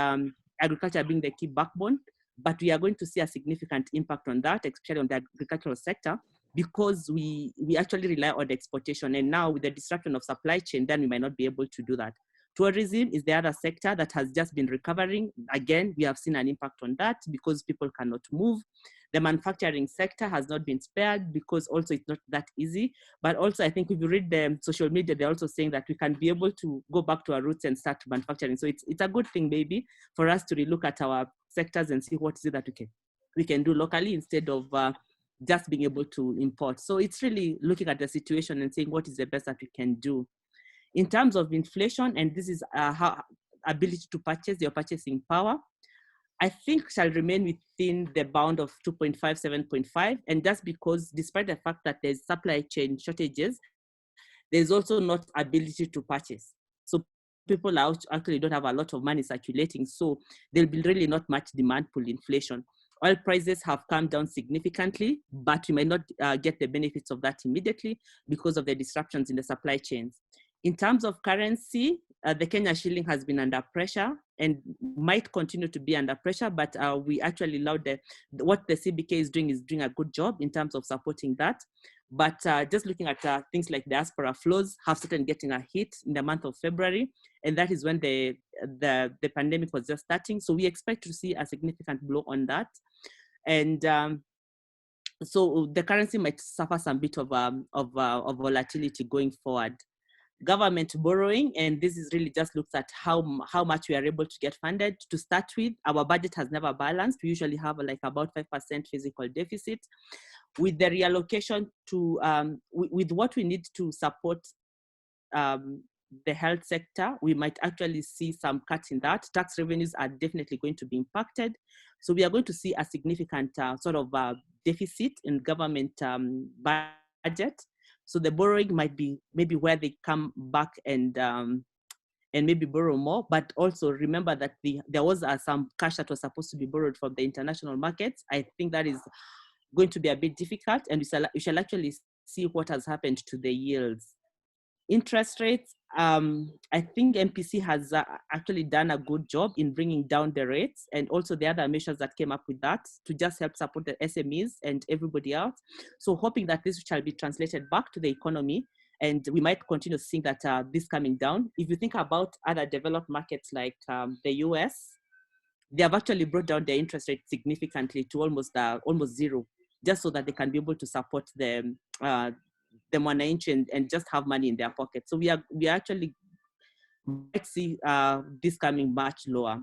agriculture being the key backbone. But we are going to see a significant impact on that, especially on the agricultural sector, because we actually rely on exportation. And now with the disruption of supply chain, then we might not be able to do that. Tourism is the other sector that has just been recovering. Again, we have seen an impact on that because people cannot move. The manufacturing sector has not been spared because also it's not that easy. But also, I think if you read the social media, they're also saying that we can be able to go back to our roots and start manufacturing. So it's a good thing, maybe, for us to relook at our sectors and see what is it that we can do locally instead of just being able to import. So it's really looking at the situation and saying what is the best that we can do. In terms of inflation, and this is how ability to purchase, your purchasing power, I think shall remain within the bound of 2.5, 7.5. And that's because despite the fact that there's supply chain shortages, there's also not ability to purchase. So people actually don't have a lot of money circulating. So there'll be really not much demand pull inflation. Oil prices have come down significantly, but we might not get the benefits of that immediately because of the disruptions in the supply chains. In terms of currency, the Kenya shilling has been under pressure and might continue to be under pressure, but we actually allowed what the CBK is doing a good job in terms of supporting that. But just looking at things like diaspora flows have started getting a hit in the month of February, and that is when the pandemic was just starting. So we expect to see a significant blow on that. And so the currency might suffer some bit of volatility going forward. Government borrowing, and this is really just looks at how much we are able to get funded. To start with, our budget has never balanced. We usually have like about 5% physical deficit. With the reallocation to, with what we need to support the health sector, we might actually see some cuts in that. Tax revenues are definitely going to be impacted. So we are going to see a significant sort of deficit in government budget. So the borrowing might be maybe where they come back and maybe borrow more, but also remember that there was some cash that was supposed to be borrowed from the international markets. I think that is going to be a bit difficult, and we shall actually see what has happened to the yields. Interest rates, I think MPC has actually done a good job in bringing down the rates, and also the other measures that came up with that to just help support the SMEs and everybody else. So hoping that this shall be translated back to the economy, and we might continue seeing that this coming down. If you think about other developed markets like the US, they have actually brought down their interest rate significantly to almost zero, just so that they can be able to support the mwananchi and just have money in their pocket. So we actually might see this coming much lower.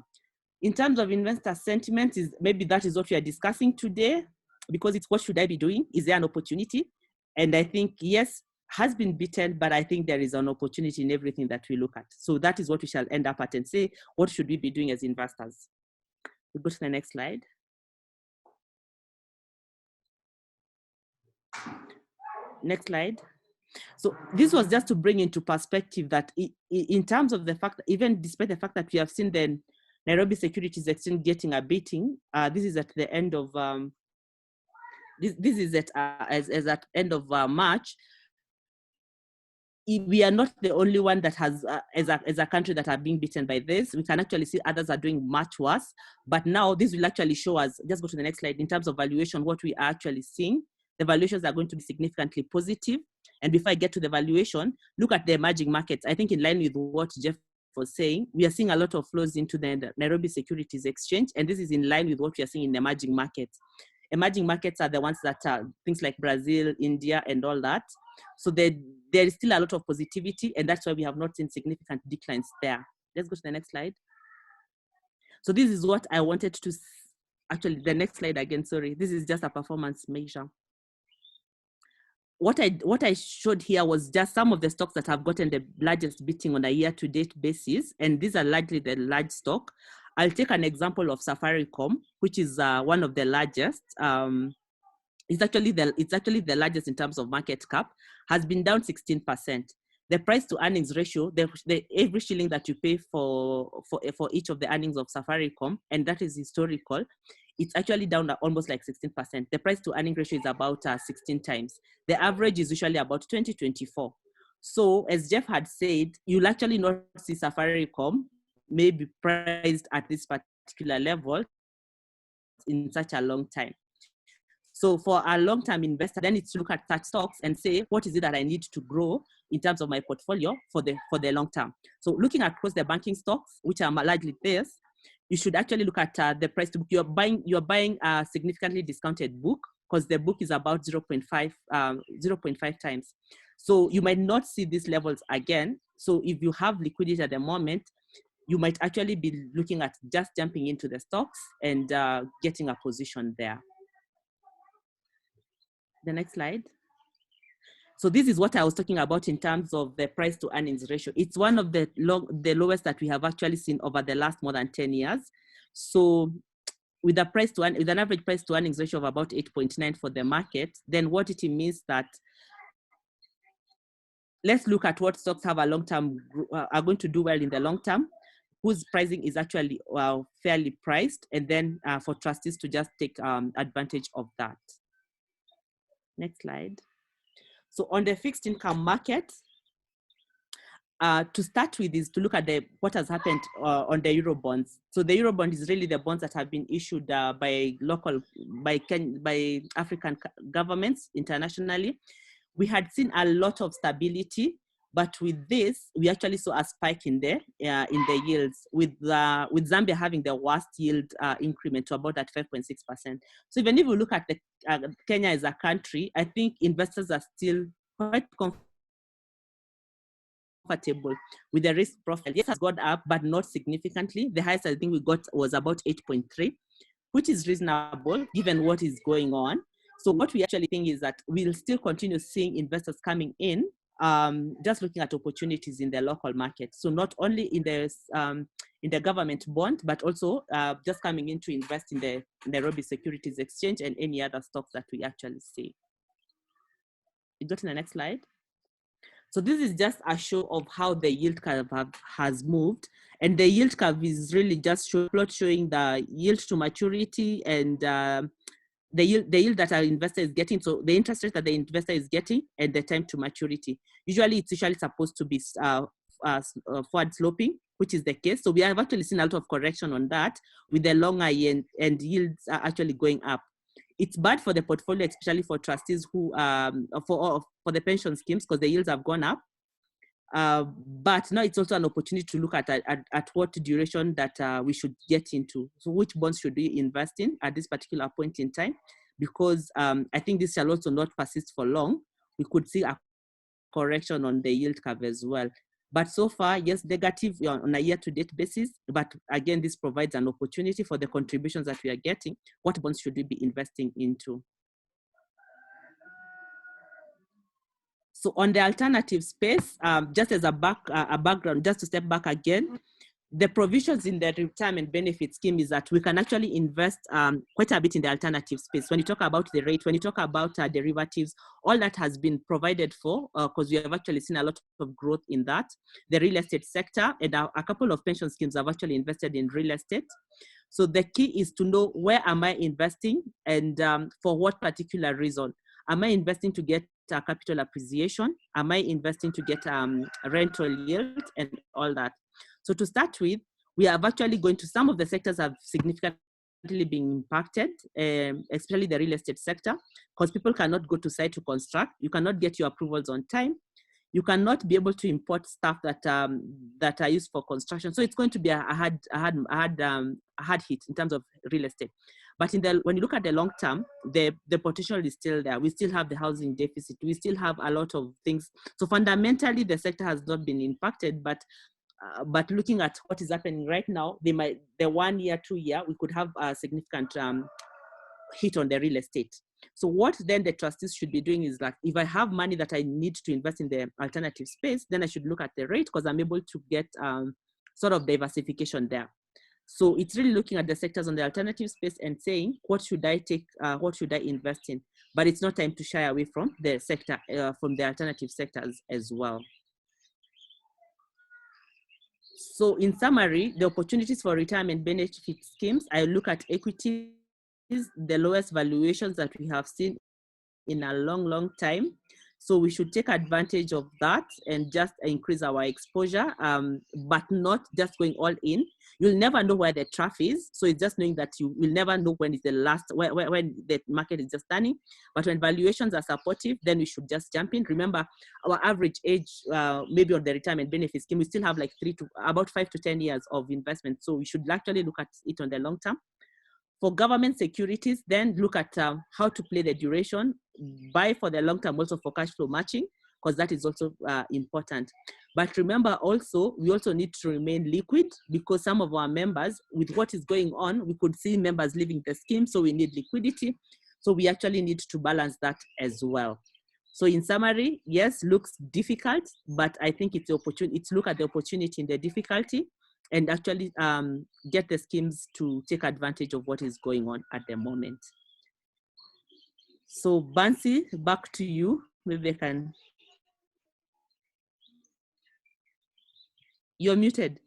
In terms of investor sentiment, maybe that is what we are discussing today, because it's what should I be doing? Is there an opportunity? And I think, yes, has been beaten, but I think there is an opportunity in everything that we look at. So that is what we shall end up at and say, what should we be doing as investors? We go to the next slide. Next slide. So this was just to bring into perspective that in terms of the fact that even despite the fact that we have seen the Nairobi Securities Exchange getting a beating, this is at the end of this is at end of March. We are not the only one that has, as a country, that are being beaten by this. We can actually see others are doing much worse. But now this will actually show us, just go to the next slide, in terms of valuation, what we are actually seeing. The valuations are going to be significantly positive. And before I get to the valuation, look at the emerging markets. I think in line with what Jeff was saying, we are seeing a lot of flows into the Nairobi Securities Exchange. And this is in line with what we are seeing in the emerging markets. Emerging markets are the ones that are things like Brazil, India, and all that. So there is still a lot of positivity, and that's why we have not seen significant declines there. Let's go to the next slide. So this is what I wanted to, actually, the next slide again, sorry. This is just a performance measure. What I showed here was just some of the stocks that have gotten the largest beating on a year-to-date basis, and these are largely the large stock. I'll take an example of Safaricom, which is one of the largest. It's actually the largest in terms of market cap, has been down 16%. The price to earnings ratio, every shilling that you pay for each of the earnings of Safaricom, and that is historical, it's actually down at almost like 16%. The price to earning ratio is about 16 times. The average is usually about 20-24. So as Jeff had said, you'll actually not see Safaricom maybe priced at this particular level in such a long time. So for a long-term investor, then it's to look at such stocks and say, what is it that I need to grow in terms of my portfolio for the long term? So looking across the banking stocks, which are largely theirs, you should actually look at the price to book. You're buying a significantly discounted book because the book is about 0.5 times. So you might not see these levels again. So if you have liquidity at the moment, you might actually be looking at just jumping into the stocks and getting a position there. The next slide. So this is what I was talking about in terms of the price to earnings ratio. It's one of the lowest that we have actually seen over the last more than 10 years. So with an average price to earnings ratio of about 8.9 for the market, then what it means that let's look at what stocks have a long-term, are going to do well in the long term, whose pricing is actually fairly priced, and then for trustees to just take advantage of that. Next slide. So on the fixed income market, to start with is to look at what has happened on the Euro bonds. So the Euro bond is really the bonds that have been issued by African governments internationally. We had seen a lot of stability, but with this, we actually saw a spike in the yields, with Zambia having the worst yield increment to about at 5.6%. So even if we look at Kenya as a country, I think investors are still quite comfortable with the risk profile. Yes, it has gone up, but not significantly. The highest I think we got was about 8.3, which is reasonable given what is going on. So what we actually think is that we'll still continue seeing investors coming in, just looking at opportunities in the local market. So not only in the government bond, but also just coming in to invest in the Nairobi Securities Exchange and any other stocks that we actually see. You go to the next slide. So this is just a show of how the yield curve has moved. And the yield curve is really just showing the yield to maturity and the yield that our investor is getting. So the interest rate that the investor is getting and the time to maturity. It's usually supposed to be forward sloping, which is the case. So we have actually seen a lot of correction on that, with the longer and yields are actually going up. It's bad for the portfolio, especially for trustees who for the pension schemes, because the yields have gone up. But now it's also an opportunity to look at what duration that we should get into. So which bonds should we invest in at this particular point in time? Because I think this shall also not persist for long. We could see a correction on the yield curve as well. But so far, yes, negative on a year-to-date basis. But again, this provides an opportunity for the contributions that we are getting. What bonds should we be investing into? So on the alternative space, just as a background, just to step back again, the provisions in the retirement benefit scheme is that we can actually invest quite a bit in the alternative space. When you talk about the rate, when you talk about derivatives, all that has been provided for, because we have actually seen a lot of growth in that. The real estate sector, and a couple of pension schemes have actually invested in real estate. So the key is to know, where am I investing and for what particular reason? Am I investing to get capital appreciation? Am I investing to get rental yield and all that? So to start with, we have actually going to some of the sectors have significantly been impacted, especially the real estate sector, because people cannot go to site to construct. You cannot get your approvals on time. You cannot be able to import stuff that are used for construction. So it's going to be a hard hit in terms of real estate. But when you look at the long term, the potential is still there. We still have the housing deficit. We still have a lot of things. So fundamentally, the sector has not been impacted. But looking at what is happening right now, the 1 year, 2 year, we could have a significant hit on the real estate. So what then the trustees should be doing is, like, if I have money that I need to invest in the alternative space, then I should look at the rate, because I'm able to get sort of diversification there. So it's really looking at the sectors on the alternative space and saying, what should I take, what should I invest in? But it's not time to shy away from the sector, from the alternative sectors as well. So in summary, the opportunities for retirement benefit schemes, I look at equities, the lowest valuations that we have seen in a long, long time. So we should take advantage of that and just increase our exposure, but not just going all in. You'll never know where the trough is. So it's just knowing that you will never know when is the last, when the market is just turning. But when valuations are supportive, then we should just jump in. Remember, our average age, maybe on the retirement benefit scheme, we still have like about 5 to 10 years of investment. So we should actually look at it on the long term. For government securities, then look at how to play the duration, buy for the long term also for cash flow matching, because that is also important. But remember also, we also need to remain liquid, because some of our members, with what is going on, we could see members leaving the scheme, so we need liquidity. So we actually need to balance that as well. So in summary, yes, looks difficult, but I think it's opportunity. It's look at the opportunity in the difficulty and actually get the schemes to take advantage of what is going on at the moment. So Bansi, back to you. Maybe I can. You're muted.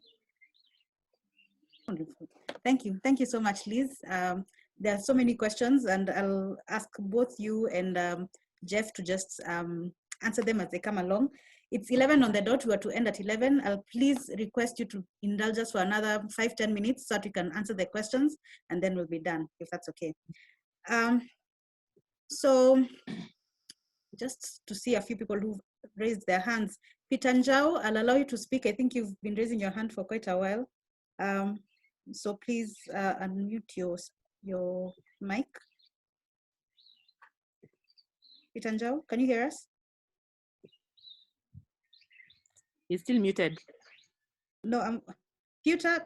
Wonderful. Thank you. Thank you so much, Liz. There are so many questions, and I'll ask both you and Jeff to just answer them as they come along. It's 11 on the dot. We are to end at 11. I'll please request you to indulge us for another 5-10 minutes so that we can answer the questions, and then we'll be done, if that's okay. So just to see a few people who've raised their hands. Peter Njau, I'll allow you to speak. I think you've been raising your hand for quite a while. So please unmute your mic. Peter Njau, can you hear us?
He's still muted.
No, Peter?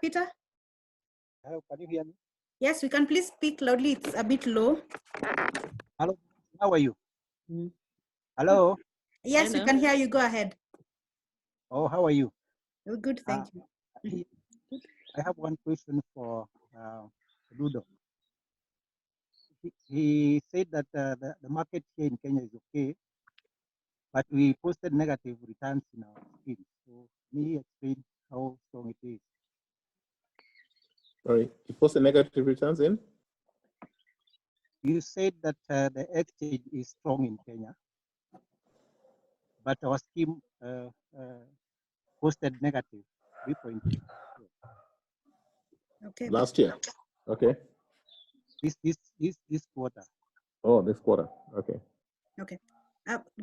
Hello, can you hear me?
Yes, we can. Please speak loudly. It's a bit low.
Hello, how are you? Hello?
Yes, we can hear you. Go ahead.
Oh, how are you?
We're good, thank you.
I have one question for Ludo. He said that the market here in Kenya is okay, but we posted negative returns in our scheme. So can you explain how strong it is?
Sorry, you posted negative returns in?
You said that the exchange is strong in Kenya, but our scheme posted negative 3.2.
Okay.
Last year. Okay.
This quarter.
Oh, this quarter. Okay.
Okay.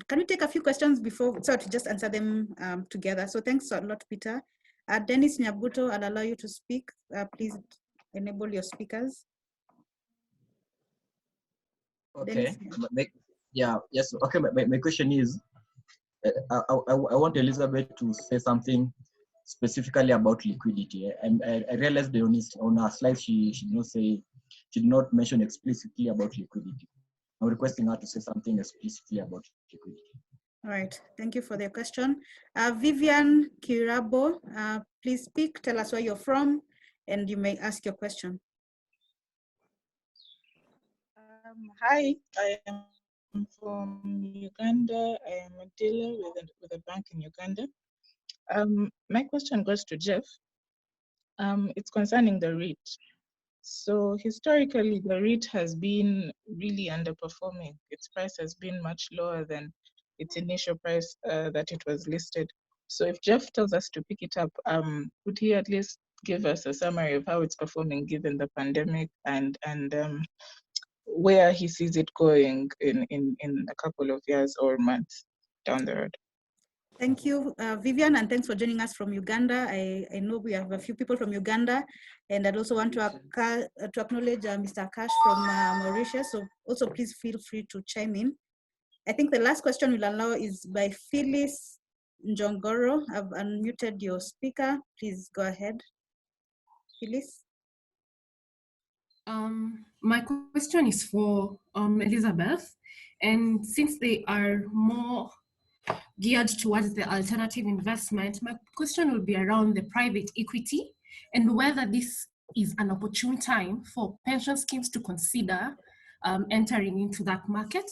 Can we take a few questions before, so to just answer them together? So thanks a lot, Peter. Dennis Nyabuto, I'll allow you to speak. Please enable your speakers.
Okay. Yes. Okay. My question is, I want Elizabeth to say something specifically about liquidity. I realized on her slide she did not mention explicitly about liquidity. I'm requesting her to say something explicitly about liquidity.
All right, thank you for the question. Vivian Kirabo, please speak, tell us where you're from, and you may ask your question.
Hi, I am from Uganda. I am a dealer with a bank in Uganda. My question goes to Jeff. It's concerning the REIT. So historically, the REIT has been really underperforming. Its price has been much lower than its initial price that it was listed. So if Jeff tells us to pick it up, would he at least give us a summary of how it's performing given the pandemic and where he sees it going in a couple of years or months down the road?
Thank you, Vivian, and thanks for joining us from Uganda. I know we have a few people from Uganda, and I'd also want to acknowledge Mr. Akash from Mauritius, so also please feel free to chime in. I think the last question we'll allow is by Phyllis Njongoro. I've unmuted your speaker. Please go ahead, Phyllis.
My question is for Elizabeth, and since they are more geared towards the alternative investment, my question will be around the private equity and whether this is an opportune time for pension schemes to consider entering into that market,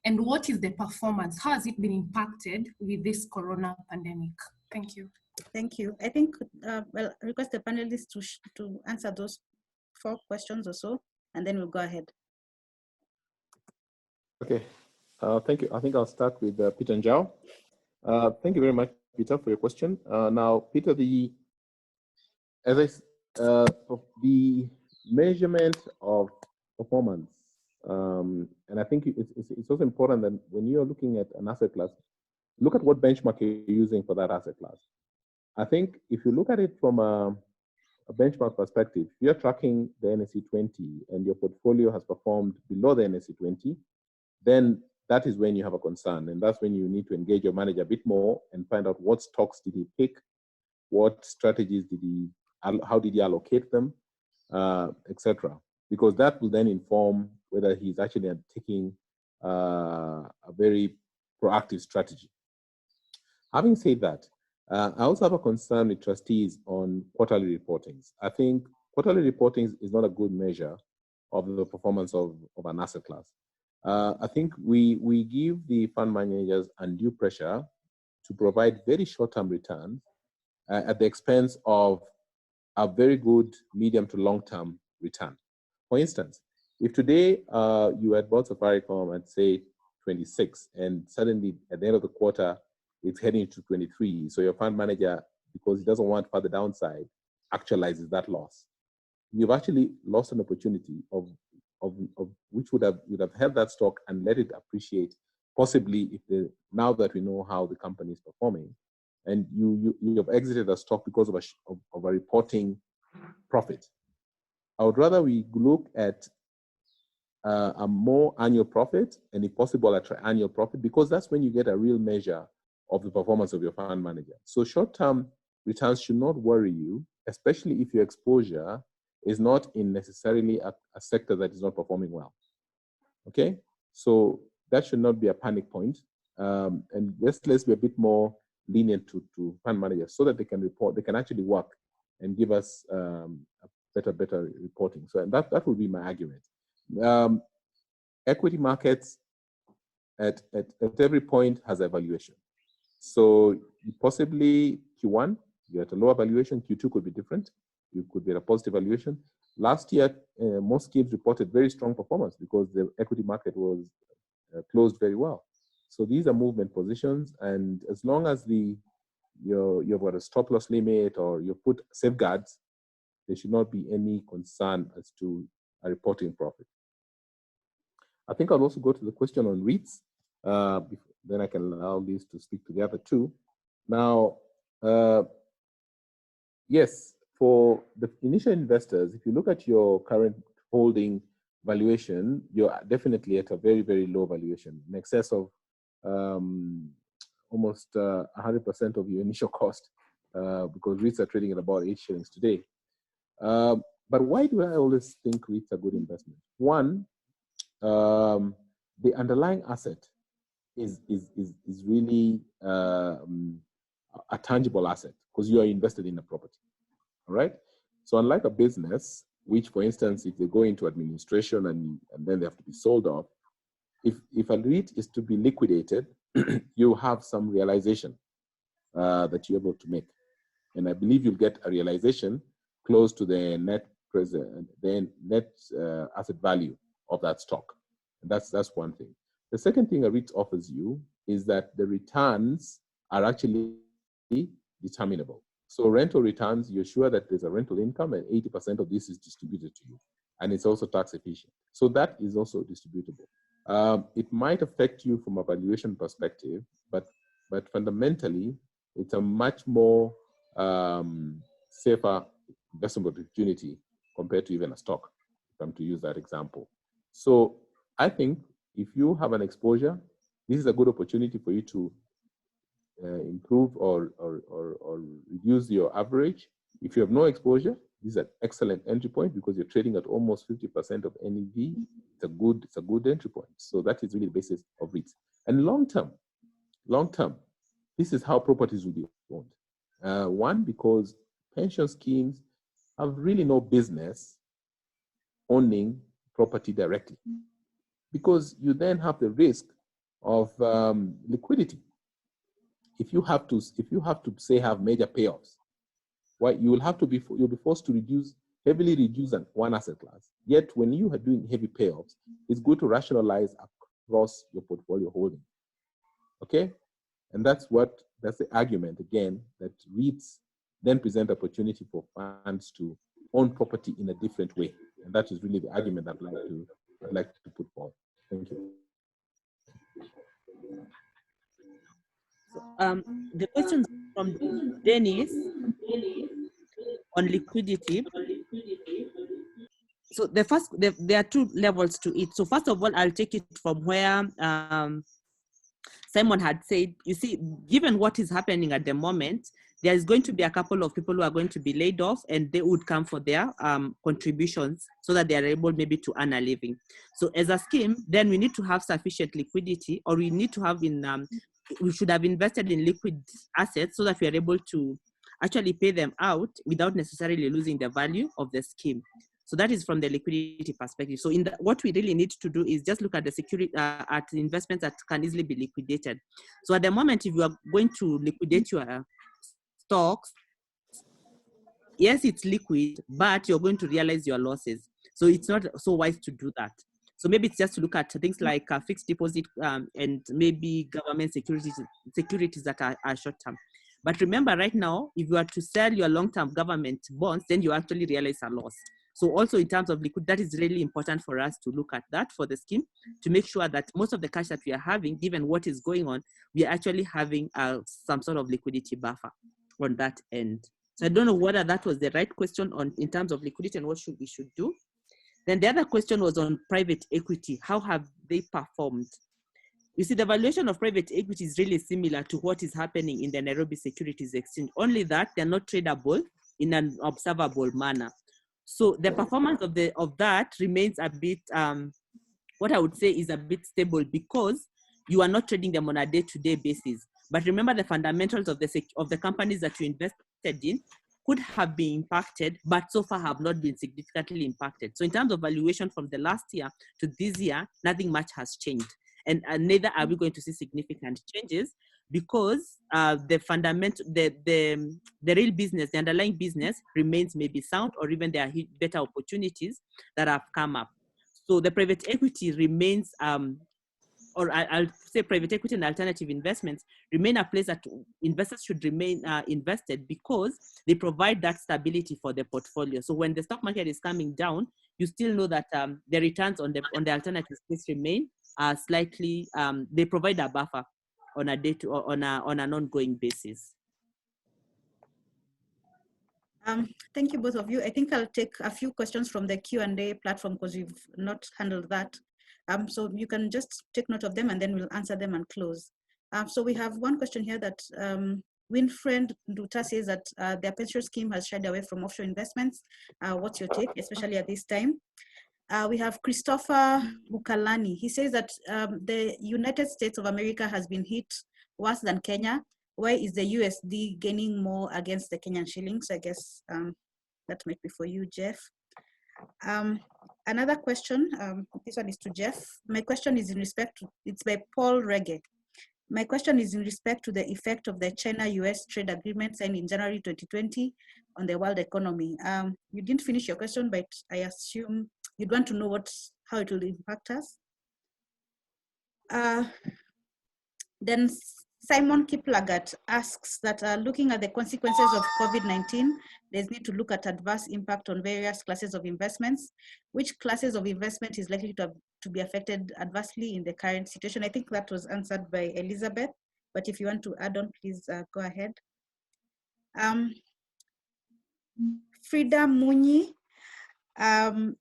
and what is the performance? How has it been impacted with this corona pandemic? Thank you.
Thank you. I think well, I request the panelists to answer those 4 questions or so, and then we'll go ahead.
Okay. Thank you. I think I'll start with Peter Njau. Thank you very much, Peter, for your question. Now, Peter, the measurement of performance, and I think it's also important that when you're looking at an asset class, look at what benchmark you're using for that asset class. I think if you look at it from a benchmark perspective, if you're tracking the NSE 20 and your portfolio has performed below the NSE 20, then that is when you have a concern. And that's when you need to engage your manager a bit more and find out what stocks did he pick, what strategies did he, how did he allocate them, etc. Because that will then inform whether he's actually taking a very proactive strategy. Having said that, I also have a concern with trustees on quarterly reportings. I think quarterly reportings is not a good measure of the performance of an asset class. I think we give the fund managers undue pressure to provide very short-term returns at the expense of a very good medium to long-term return. For instance, if today you had bought Safaricom at say 26 and suddenly at the end of the quarter it's heading to 23, so your fund manager, because he doesn't want further downside, actualizes that loss. You've actually lost an opportunity of which would have held that stock and let it appreciate, possibly if now that we know how the company is performing, and you have exited a stock because of a reporting profit. I would rather we look at a more annual profit, and if possible a triennial profit, because that's when you get a real measure of the performance of your fund manager. So short-term returns should not worry you, especially if your exposure is not in necessarily a sector that is not performing well. Okay, so that should not be a panic point. And let's be a bit more lenient to fund managers so that they can report, they can actually work and give us a better reporting. So that would be my argument. Equity markets at every point has a valuation. So possibly Q1, you're at a lower valuation, Q2 could be different. You could get a positive valuation. Last year, most schemes reported very strong performance because the equity market was closed very well. So these are movement positions, and as long as you've got a stop loss limit or you put safeguards, there should not be any concern as to a reporting profit. I think I'll also go to the question on REITs. Then I can allow Liz to speak to the other two. Now, yes, for the initial investors, if you look at your current holding valuation, you're definitely at a very, very low valuation, in excess of almost 100% of your initial cost, because REITs are trading at about 8 shillings today. But why do I always think REITs are good investment? One, the underlying asset is really a tangible asset because you are invested in a property, all right? So unlike a business, which for instance, if they go into administration and then they have to be sold off, if a REIT is to be liquidated, you have some realization that you're able to make. And I believe you'll get a realization close to the net asset value of that stock. And that's one thing. The second thing a REIT offers you is that the returns are actually determinable. So rental returns, you're sure that there's a rental income and 80% of this is distributed to you. And it's also tax efficient. So that is also distributable. It might affect you from a valuation perspective, but fundamentally, it's a much more safer investment opportunity compared to even a stock, if I'm to use that example. So I think if you have an exposure, this is a good opportunity for you to improve or reduce your average. If you have no exposure, this is an excellent entry point because you're trading at almost 50% of NEV. It's a good entry point. So that is really the basis of REITs. And long term, this is how properties will be owned. One, because pension schemes have really no business owning property directly, because you then have the risk of liquidity. If you have to say have major payoffs, well, you'll be forced to heavily reduce one asset class. Yet when you are doing heavy payoffs, it's good to rationalize across your portfolio holding. Okay? And that's the argument, again, that REITs then present opportunity for funds to own property in a different way. And that is really the argument I'd like to put forward. Thank you.
The question from Dennis on liquidity. So there are two levels to it. So first of all, I'll take it from where Simon had said, you see, given what is happening at the moment, there is going to be a couple of people who are going to be laid off, and they would come for their contributions so that they are able maybe to earn a living. So as a scheme, then we need to have sufficient liquidity, or we need to have we should have invested in liquid assets so that we are able to actually pay them out without necessarily losing the value of the scheme. So that is from the liquidity perspective. So what we really need to do is just look at the security, at investments that can easily be liquidated. So at the moment, if you are going to liquidate your stocks, yes, it's liquid, but you're going to realize your losses. So it's not so wise to do that. So maybe it's just to look at things like fixed deposit and maybe government securities that are short term. But remember, right now, if you are to sell your long-term government bonds, then you actually realize a loss. So also in terms of liquid, that is really important for us to look at that for the scheme, to make sure that most of the cash that we are having, given what is going on, we are actually having some sort of liquidity buffer on that end. So I don't know whether that was the right question in terms of liquidity and what we should do. Then the other question was on private equity. How have they performed? You see, the valuation of private equity is really similar to what is happening in the Nairobi Securities Exchange, only that they're not tradable in an observable manner. So the performance of that remains a bit, what I would say is a bit stable, because you are not trading them on a day-to-day basis. But remember, the fundamentals of the companies that you invested in could have been impacted, but so far have not been significantly impacted. So in terms of valuation from the last year to this year, nothing much has changed. And neither are we going to see significant changes, because the real business, the underlying business remains maybe sound, or even there are better opportunities that have come up. So the private equity remains, or I'll say private equity and alternative investments remain a place that investors should remain invested, because they provide that stability for the portfolio. So when the stock market is coming down, you still know that the returns on the alternative space remain slightly, they provide a buffer on on an ongoing basis.
Thank you, both of you. I think I'll take a few questions from the Q&A platform, because we've not handled that. So you can just take note of them, and then we'll answer them and close. So we have one question here that Winfriend Duta says that their pension scheme has shied away from offshore investments. What's your take, especially at this time? We have Christopher Bukalani. He says that the United States of America has been hit worse than Kenya. Why is the USD gaining more against the Kenyan shilling? So I guess that might be for you, Jeff. Another question, this one is to Jeff. My question is in respect to, it's by Paul Regge. My question is in respect to the effect of the China-US trade agreement signed in January 2020 on the world economy. You didn't finish your question, but I assume you'd want to know how it will impact us. Then Simon Kiplagat asks that looking at the consequences of COVID-19, there's need to look at adverse impact on various classes of investments. Which classes of investment is likely to be affected adversely in the current situation? I think that was answered by Elizabeth, but if you want to add on, please go ahead. Frida Muni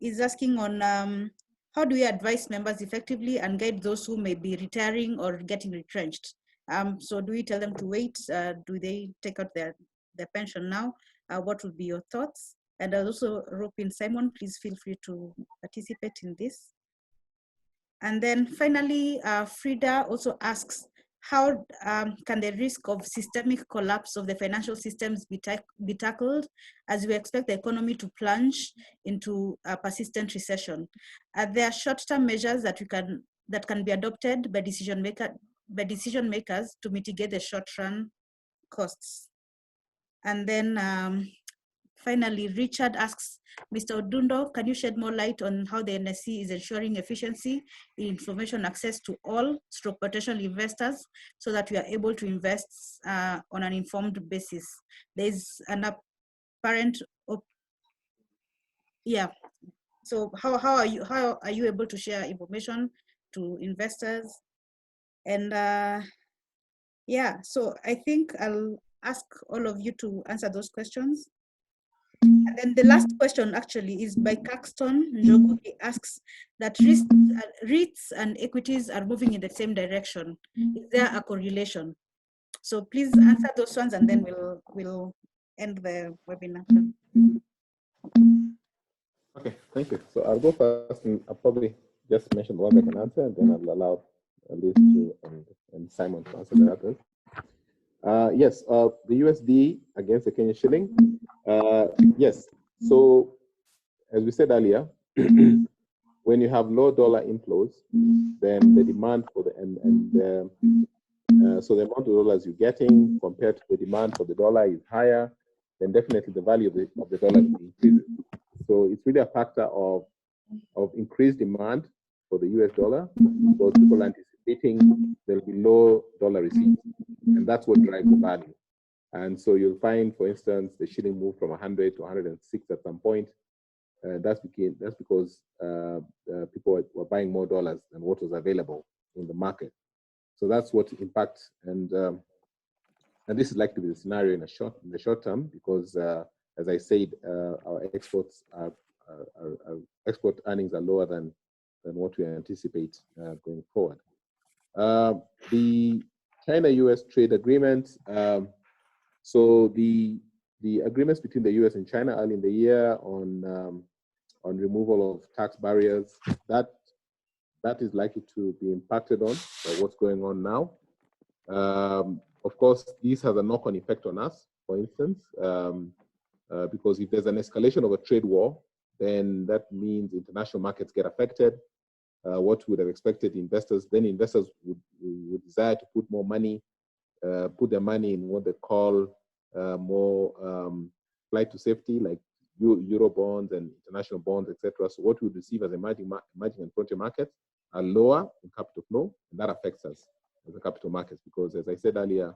is asking on how do we advise members effectively and guide those who may be retiring or getting retrenched? So do we tell them to wait? Do they take out their pension now? What would be your thoughts? And I'll also rope in Simon, please feel free to participate in this. And then finally, Frida also asks, how can the risk of systemic collapse of the financial systems be tackled as we expect the economy to plunge into a persistent recession? Are there short-term measures that can be adopted by decision makers to mitigate the short-run costs? And then finally, Richard asks, Mr. Odundo, can you shed more light on how the NSC is ensuring efficiency in information access to all stroke potential investors so that we are able to invest on an informed basis? There's an apparent, so how are you able to share information to investors? And so I think I'll ask all of you to answer those questions. And then the last question actually is by Caxton Njogu. He asks that REITs and equities are moving in the same direction. Is there a correlation? So please answer those ones and then we'll end the webinar.
Okay, thank you. So I'll go first, and I'll probably just mention one I can answer, and then I'll allow Liz to and Simon to answer the others. Yes, the USD against the Kenyan shilling. Yes, so as we said earlier, when you have low dollar inflows, then the demand for so the amount of dollars you're getting compared to the demand for the dollar is higher, then definitely the value of the dollar increases. So it's really a factor of increased demand for the US dollar, because people are anticipating there'll be low dollar receipts, and that's what drives the value. And so you'll find, for instance, the shilling moved from 100 to 106 at some point. That's because people were buying more dollars than what was available in the market. So that's what impacts, and this is likely to be the scenario in the short term, because as I said, our export earnings are lower than what we anticipate going forward. The China-US trade agreement. So the agreements between the US and China early in the year on removal of tax barriers, that is likely to be impacted on by what's going on now. Of course, this has a knock-on effect on us, for instance, because if there's an escalation of a trade war, then that means international markets get affected. What we would have expected investors would desire to put more money, put their money in what they call more flight to safety, like Euro bonds and international bonds, etc. So what we would receive as emerging and frontier markets are lower in capital flow, and that affects us as a capital markets, because as I said earlier,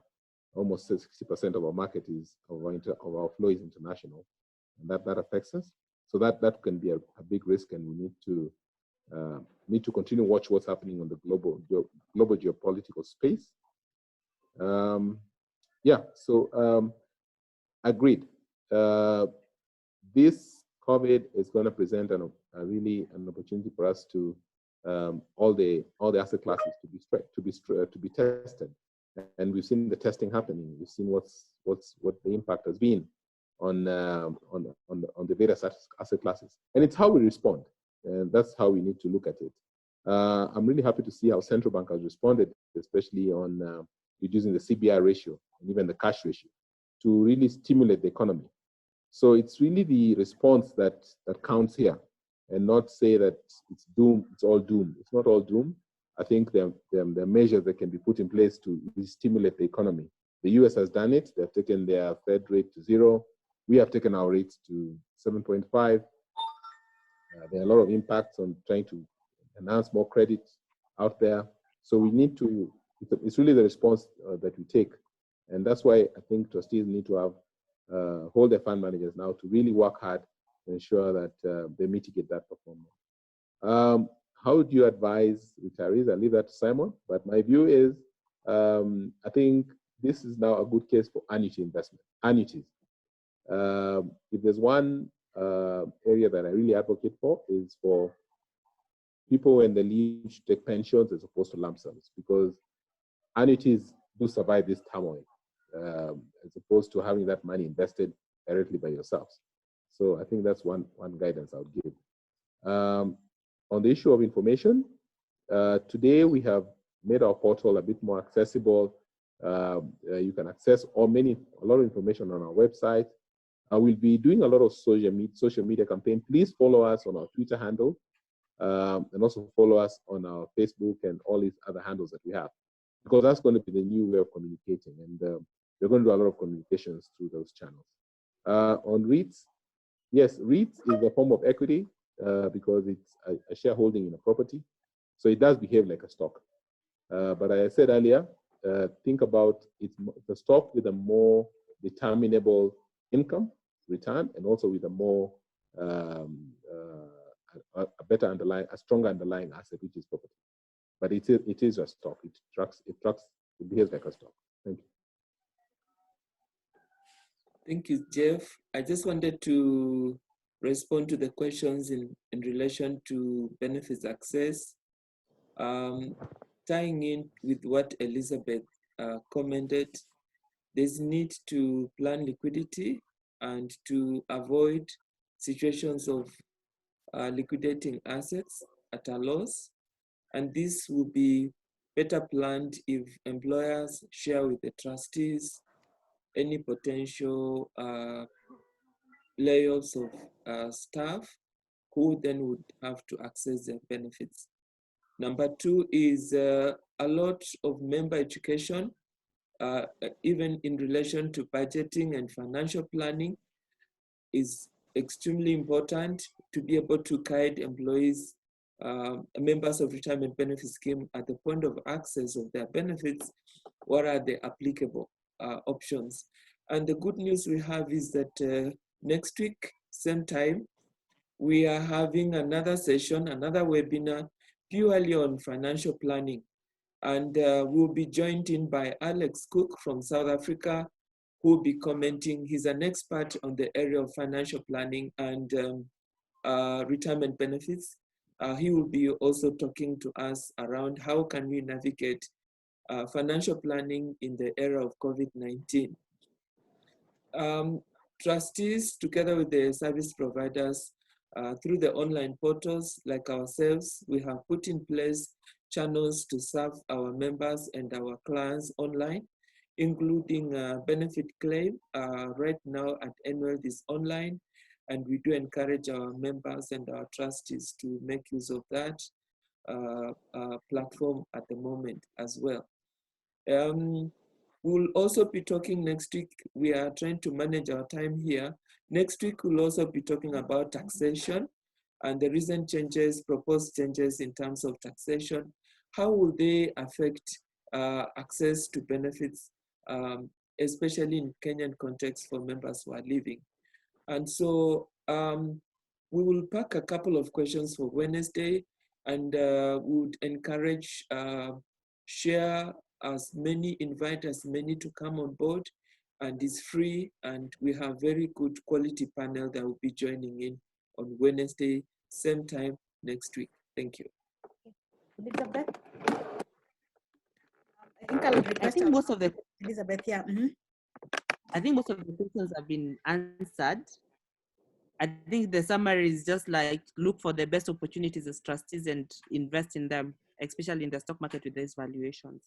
almost 60% of our market of our flow is international, and that affects us. So that can be a big risk, and we need to continue to watch what's happening on the global geopolitical space. Agreed. This COVID is going to present really an opportunity for us to all the asset classes to be tested, and we've seen the testing happening. We've seen what the impact has been on the various asset classes, and it's how we respond, and that's how we need to look at it. I'm really happy to see how central bank has responded, especially on reducing the CBI ratio and even the cash ratio to really stimulate the economy. So it's really the response that counts here, and not say that it's doom. It's all doom. It's not all doom. I think there are measures that can be put in place to stimulate the economy. The US has done it. They've taken their Fed rate to 0. We have taken our rates to 7.5. There are a lot of impacts on trying to enhance more credit out there. So we need to, it's really the response that we take. And that's why I think trustees need to have, hold their fund managers now to really work hard to ensure that they mitigate that performance. How do you advise retirees? I'll leave that to Simon, but my view is, I think this is now a good case for annuity investment, annuities. If there's one area that I really advocate for, is for people when they leave to take pensions as opposed to lump sums, because annuities do survive this turmoil, as opposed to having that money invested directly by yourselves. So I think that's one guidance I would give. On the issue of information, today we have made our portal a bit more accessible. You can access a lot of information on our website. I will be doing a lot of social media campaign. Please follow us on our Twitter handle, and also follow us on our Facebook and all these other handles that we have, because that's going to be the new way of communicating, and we're going to do a lot of communications through those channels. On Reits, yes, REITs is a form of equity because it's a shareholding in a property. So it does behave like a stock. But as I said earlier, think about the stock with a more determinable income return, and also with a more a better underlying, a stronger underlying asset, which is property. But it is a stock. It behaves like a stock. Thank you.
Thank you, Jeff. I just wanted to respond to the questions in relation to benefits access. Tying in with what Elizabeth commented, there's need to plan liquidity and to avoid situations of liquidating assets at a loss. And this will be better planned if employers share with the trustees any potential layoffs of staff who then would have to access their benefits. Number two is a lot of member education, even in relation to budgeting and financial planning, is extremely important to be able to guide employees, members of retirement benefit scheme at the point of access of their benefits. What are the applicable options? And the good news we have is that next week, same time, we are having another session, another webinar, purely on financial planning. And we'll be joined in by Alex Cook from South Africa, who will be commenting. He's an expert on the area of financial planning and retirement benefits. He will be also talking to us around how can we navigate financial planning in the era of COVID-19. Trustees, together with the service providers, through the online portals like ourselves, we have put in place channels to serve our members and our clients online, including benefit claim. Right now at Enwealth is online, and we do encourage our members and our trustees to make use of that platform at the moment as well. We'll also be talking next week. We are trying to manage our time here. Next week, we'll also be talking about taxation and the recent changes, proposed changes in terms of taxation. How will they affect access to benefits, especially in Kenyan context for members who are leaving? And so we will pack a couple of questions for Wednesday, and we would encourage share as many, invite as many to come on board, and it's free, and we have very good quality panel that will be joining in on Wednesday, same time next week. Thank you.
Elizabeth? I think
most of the
Elizabeth, yeah.
I think most of the questions have been answered. I think the summary is just like look for the best opportunities as trustees and invest in them, especially in the stock market with these valuations.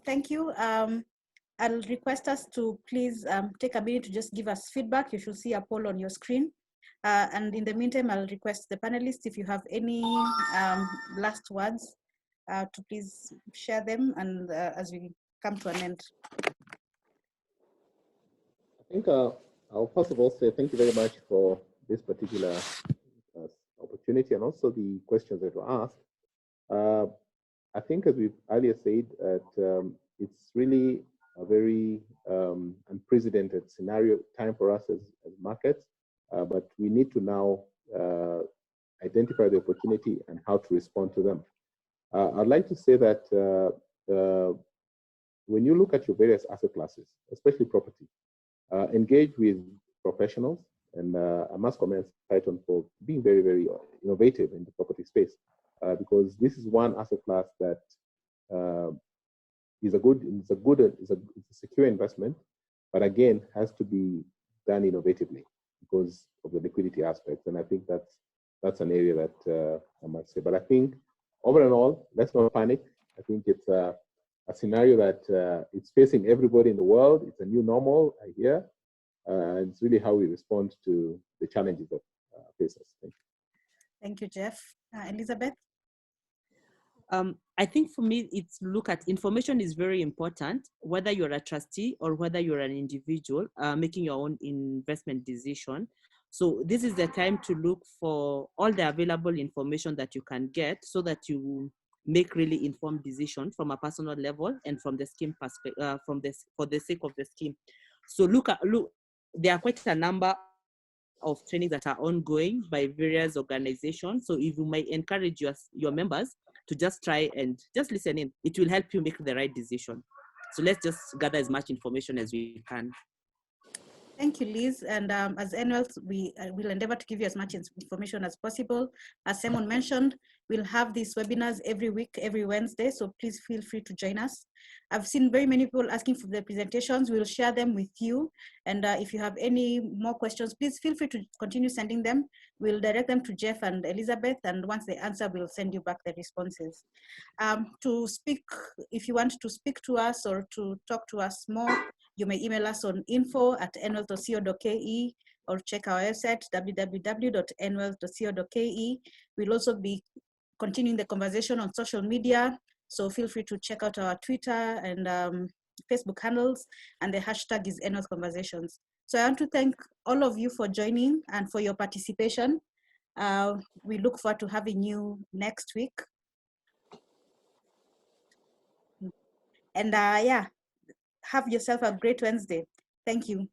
Thank you. I'll request us to please take a minute to just give us feedback. You should see a poll on your screen. And in the meantime, I'll request the panelists, if you have any last words, to please share them, and as we come to an end.
I think I'll first of all say thank you very much for this particular opportunity and also the questions that were asked. I think, as we've earlier said, that it's really a very unprecedented scenario time for us as markets, but we need to now identify the opportunity and how to respond to them. I'd like to say that when you look at your various asset classes, especially property, engage with professionals, and I must commend Titan for being very, very innovative in the property space, because this is one asset class that is a secure investment, but again has to be done innovatively because of the liquidity aspect. And I think that's an area that I must say. But I think over and all, let's not panic. I think it's a scenario that it's facing everybody in the world. It's a new normal, I hear. And it's really how we respond to the challenges that face us. Thank you.
Thank you, Jeff. Elizabeth?
I think for me, it's look at information is very important, whether you're a trustee or whether you're an individual making your own investment decision. So this is the time to look for all the available information that you can get so that you make really informed decisions from a personal level and from the scheme perspective, for the sake of the scheme. So look, there are quite a number of trainings that are ongoing by various organizations. So if you might encourage your members to just try and just listen in, it will help you make the right decision. So let's just gather as much information as we can.
Thank you, Liz. And as Enwealth, we will endeavor to give you as much information as possible. As Simon mentioned, we'll have these webinars every week, every Wednesday, so please feel free to join us. I've seen very many people asking for the presentations. We'll share them with you. And if you have any more questions, please feel free to continue sending them. We'll direct them to Jeff and Elizabeth, and once they answer, we'll send you back the responses. To speak, if you want to speak to us or to talk to us more, you may email us on info@enwealth.co.ke or check our website, www.enwealth.co.ke. We'll also be continuing the conversation on social media, so feel free to check out our Twitter and Facebook handles, and the hashtag is Enwealth Conversations. So I want to thank all of you for joining and for your participation. We look forward to having you next week. And yeah, have yourself a great Wednesday. Thank you.